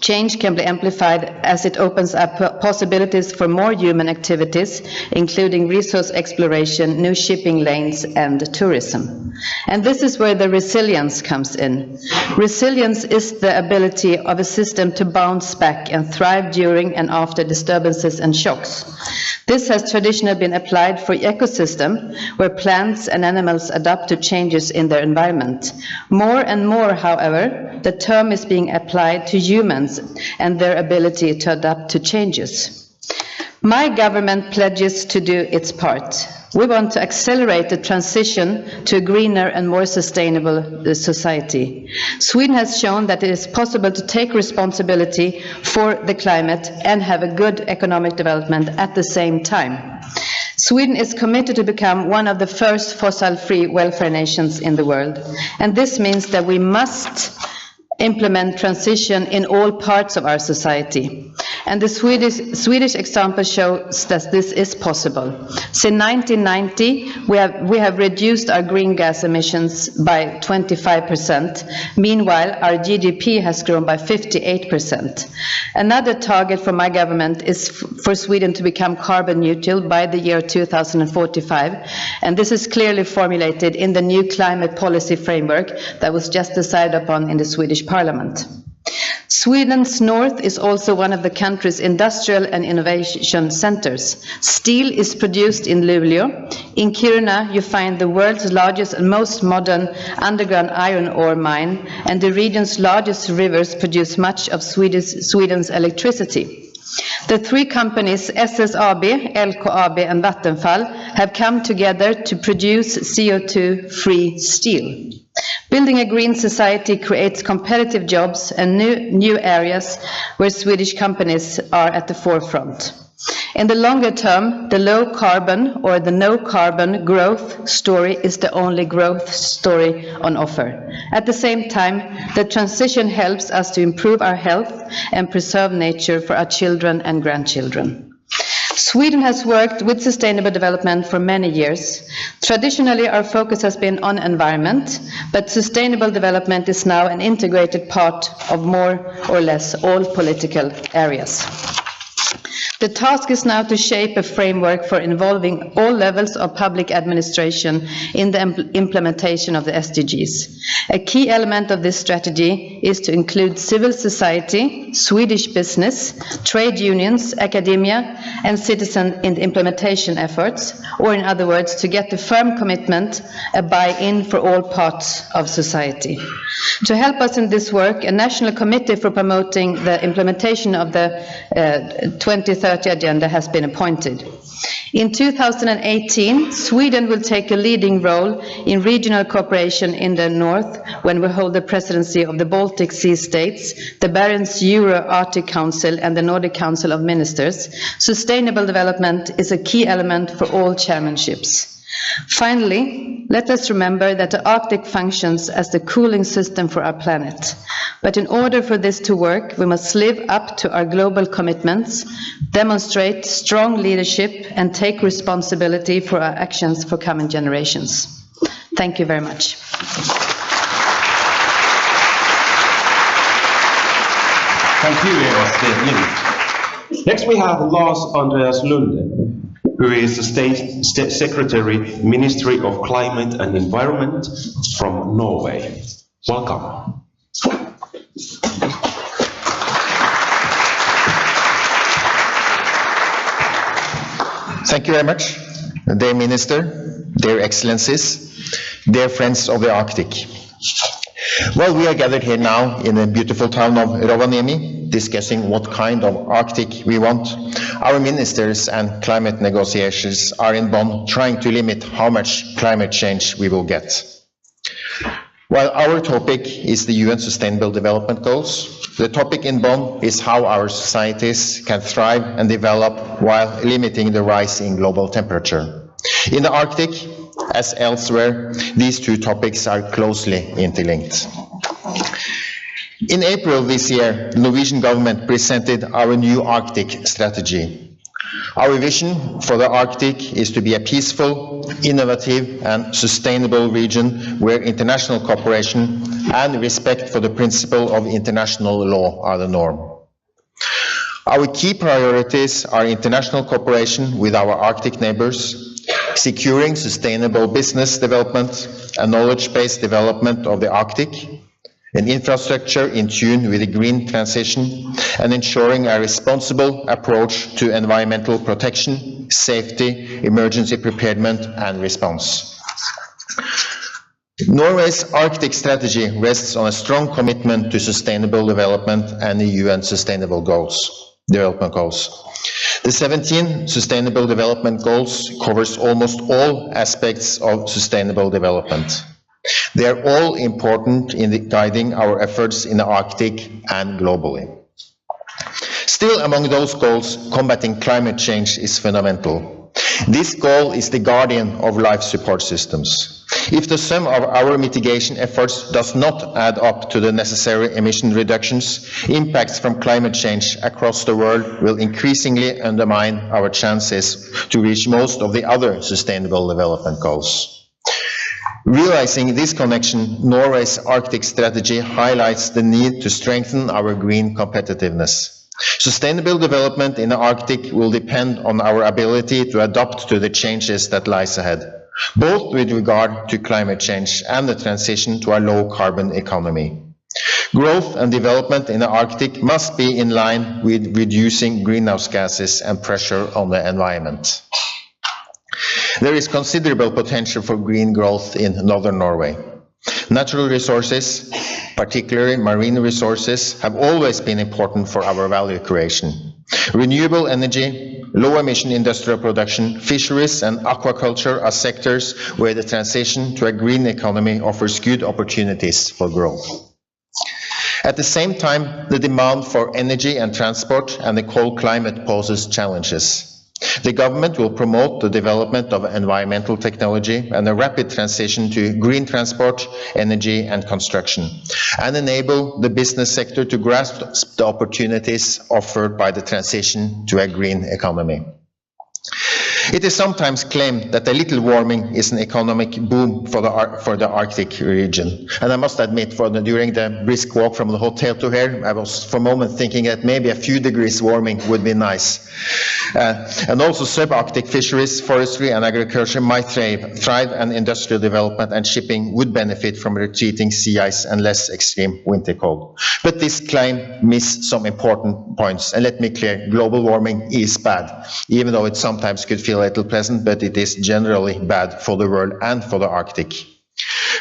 [SPEAKER 8] change can be amplified as it opens up possibilities for more human activities, including resource exploration, new shipping lanes, and tourism. And this is where the resilience comes in. Resilience is the ability of a system to bounce back and thrive during and after disturbances and shocks. This has traditionally been applied for ecosystem, where plants and animals adapt to changes in their environment. More and more, however, the term is being applied to humans and their ability to adapt to changes. My government pledges to do its part. We want to accelerate the transition to a greener and more sustainable society. Sweden has shown that it is possible to take responsibility for the climate and have a good economic development at the same time. Sweden is committed to become one of the first fossil-free welfare nations in the world, and this means that we must implement transition in all parts of our society. And the Swedish example shows that this is possible. Since 1990, we have reduced our green gas emissions by 25%. Meanwhile, our GDP has grown by 58%. Another target for my government is for Sweden to become carbon neutral by the year 2045. And this is clearly formulated in the new climate policy framework that was just decided upon in the Swedish Parliament. Sweden's north is also one of the country's industrial and innovation centers. Steel is produced in Luleå. In Kiruna, you find the world's largest and most modern underground iron ore mine, and the region's largest rivers produce much of Sweden's electricity. The three companies, SSAB, LKAB and Vattenfall, have come together to produce CO2-free steel. Building a green society creates competitive jobs and new areas where Swedish companies are at the forefront. In the longer term, the low carbon or the no carbon growth story is the only growth story on offer. At the same time, the transition helps us to improve our health and preserve nature for our children and grandchildren. Sweden has worked with sustainable development for many years. Traditionally, our focus has been on environment, but sustainable development is now an integrated part of more or less all political areas. The task is now to shape a framework for involving all levels of public administration in the implementation of the SDGs. A key element of this strategy is to include civil society, Swedish business, trade unions, academia, and citizens in the implementation efforts, or in other words, to get the firm commitment, a buy-in for all parts of society. To help us in this work, a national committee for promoting the implementation of the 2030 agenda has been appointed. In 2018, Sweden will take a leading role in regional cooperation in the north when we hold the presidency of the Baltic Sea states, the Barents Euro-Arctic Council and the Nordic Council of Ministers. Sustainable development is a key element for all chairmanships. Finally, let us remember that the Arctic functions as the cooling system for our planet. But in order for this to work, we must live up to our global commitments, demonstrate strong leadership, and take responsibility for our actions for coming generations. Thank you very much.
[SPEAKER 1] Thank you, Eva Stenlund. Next we have Lars Andreas Lunde, who is the State Secretary, Ministry of Climate and Environment from Norway. Welcome.
[SPEAKER 9] Thank you very much, dear Minister, dear Excellencies, dear friends of the Arctic. Well, we are gathered here now in the beautiful town of Rovaniemi, discussing what kind of Arctic we want. Our ministers and climate negotiations are in Bonn trying to limit how much climate change we will get. While our topic is the UN Sustainable Development Goals, the topic in Bonn is how our societies can thrive and develop while limiting the rise in global temperature. In the Arctic, as elsewhere, these two topics are closely interlinked. In April this year, the Norwegian government presented our new Arctic strategy. Our vision for the Arctic is to be a peaceful, innovative and sustainable region where international cooperation and respect for the principle of international law are the norm. Our key priorities are international cooperation with our Arctic neighbors, securing sustainable business development and knowledge-based development of the Arctic, an infrastructure in tune with the green transition, and ensuring a responsible approach to environmental protection, safety, emergency preparedness and response. Norway's Arctic strategy rests on a strong commitment to sustainable development and the UN Sustainable Development Goals. The 17 Sustainable Development Goals covers almost all aspects of sustainable development. They are all important in guiding our efforts in the Arctic and globally. Still, among those goals, combating climate change is fundamental. This goal is the guardian of life support systems. If the sum of our mitigation efforts does not add up to the necessary emission reductions, impacts from climate change across the world will increasingly undermine our chances to reach most of the other sustainable development goals. Realizing this connection, Norway's Arctic strategy highlights the need to strengthen our green competitiveness. Sustainable development in the Arctic will depend on our ability to adapt to the changes that lies ahead, both with regard to climate change and the transition to a low-carbon economy. Growth and development in the Arctic must be in line with reducing greenhouse gases and pressure on the environment. There is considerable potential for green growth in northern Norway. Natural resources, particularly marine resources, have always been important for our value creation. Renewable energy, low-emission industrial production, fisheries and aquaculture are sectors where the transition to a green economy offers good opportunities for growth. At the same time, the demand for energy and transport and the cold climate poses challenges. The government will promote the development of environmental technology and a rapid transition to green transport, energy and construction, and enable the business sector to grasp the opportunities offered by the transition to a green economy. It is sometimes claimed that a little warming is an economic boom for the Arctic region. And I must admit, during the brisk walk from the hotel to here, I was for a moment thinking that maybe a few degrees warming would be nice. And also subarctic fisheries, forestry and agriculture might thrive, and industrial development and shipping would benefit from retreating sea ice and less extreme winter cold. But this claim misses some important points. And let me clear, global warming is bad, even though it sometimes could feel a little pleasant, but it is generally bad for the world and for the Arctic.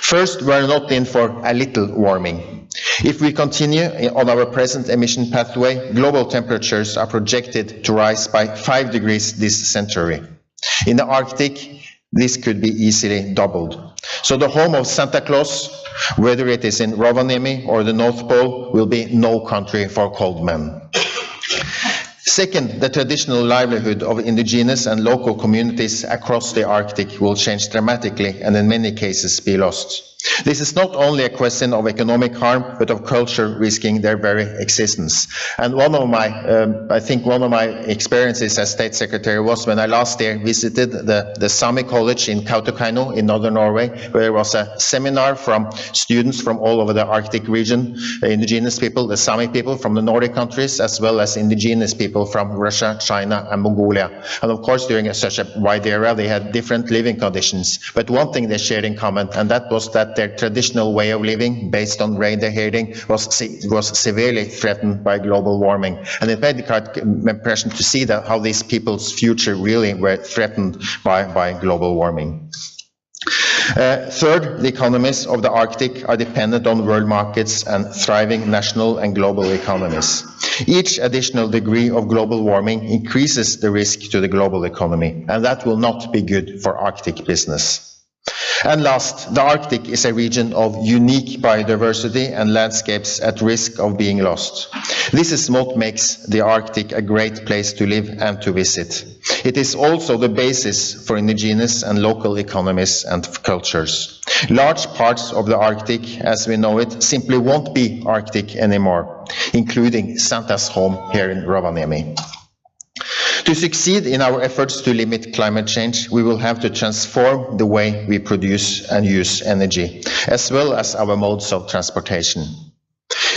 [SPEAKER 9] First, we are not in for a little warming. If we continue on our present emission pathway, global temperatures are projected to rise by 5 degrees this century. In the Arctic, this could be easily doubled. So the home of Santa Claus, whether it is in Rovaniemi or the North Pole, will be no country for cold men. Second, the traditional livelihood of indigenous and local communities across the Arctic will change dramatically and in many cases be lost. This is not only a question of economic harm, but of culture risking their very existence. And I think one of my experiences as State Secretary was when I last year visited the Sámi College in Kautokeino in northern Norway, where there was a seminar from students from all over the Arctic region, the indigenous people, the Sámi people from the Nordic countries, as well as indigenous people from Russia, China, and Mongolia. And of course, during such a wide area, they had different living conditions. But one thing they shared in common, and that was that their traditional way of living, based on reindeer herding, was severely threatened by global warming. And it made the quite impression to see that how these people's future really were threatened by global warming. Third, the economies of the Arctic are dependent on world markets and thriving national and global economies. Each additional degree of global warming increases the risk to the global economy, and that will not be good for Arctic business. And last, the Arctic is a region of unique biodiversity and landscapes at risk of being lost. This is what makes the Arctic a great place to live and to visit. It is also the basis for indigenous and local economies and cultures. Large parts of the Arctic, as we know it, simply won't be Arctic anymore, including Santa's home here in Rovaniemi. To succeed in our efforts to limit climate change, we will have to transform the way we produce and use energy, as well as our modes of transportation.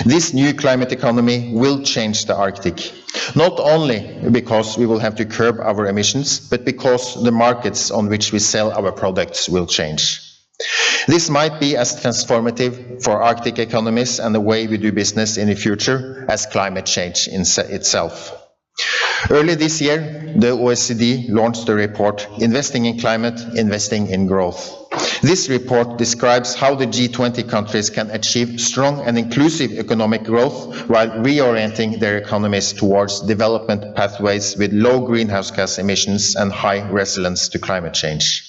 [SPEAKER 9] This new climate economy will change the Arctic, not only because we will have to curb our emissions, but because the markets on which we sell our products will change. This might be as transformative for Arctic economies and the way we do business in the future as climate change in itself. Early this year, the OECD launched the report, Investing in Climate, Investing in Growth. This report describes how the G20 countries can achieve strong and inclusive economic growth while reorienting their economies towards development pathways with low greenhouse gas emissions and high resilience to climate change.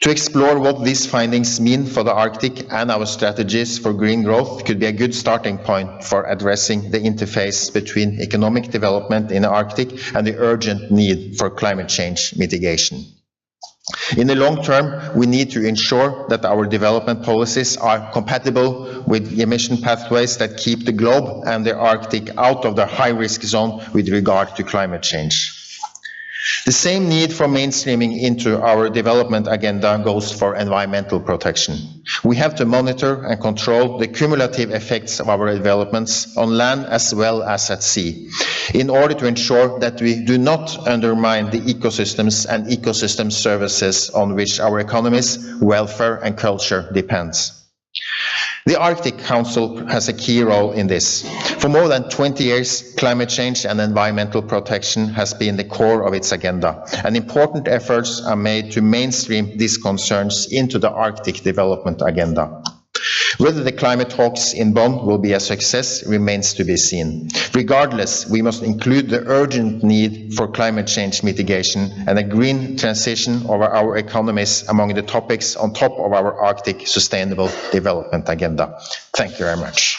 [SPEAKER 9] To explore what these findings mean for the Arctic and our strategies for green growth could be a good starting point for addressing the interface between economic development in the Arctic and the urgent need for climate change mitigation. In the long term, we need to ensure that our development policies are compatible with emission pathways that keep the globe and the Arctic out of the high-risk zone with regard to climate change. The same need for mainstreaming into our development agenda goes for environmental protection. We have to monitor and control the cumulative effects of our developments on land as well as at sea, in order to ensure that we do not undermine the ecosystems and ecosystem services on which our economies, welfare and culture depends. The Arctic Council has a key role in this. For more than 20 years, climate change and environmental protection has been the core of its agenda, and important efforts are made to mainstream these concerns into the Arctic development agenda. Whether the climate talks in Bonn will be a success remains to be seen. Regardless, we must include the urgent need for climate change mitigation and a green transition of our economies among the topics on top of our Arctic Sustainable Development Agenda. Thank you very much.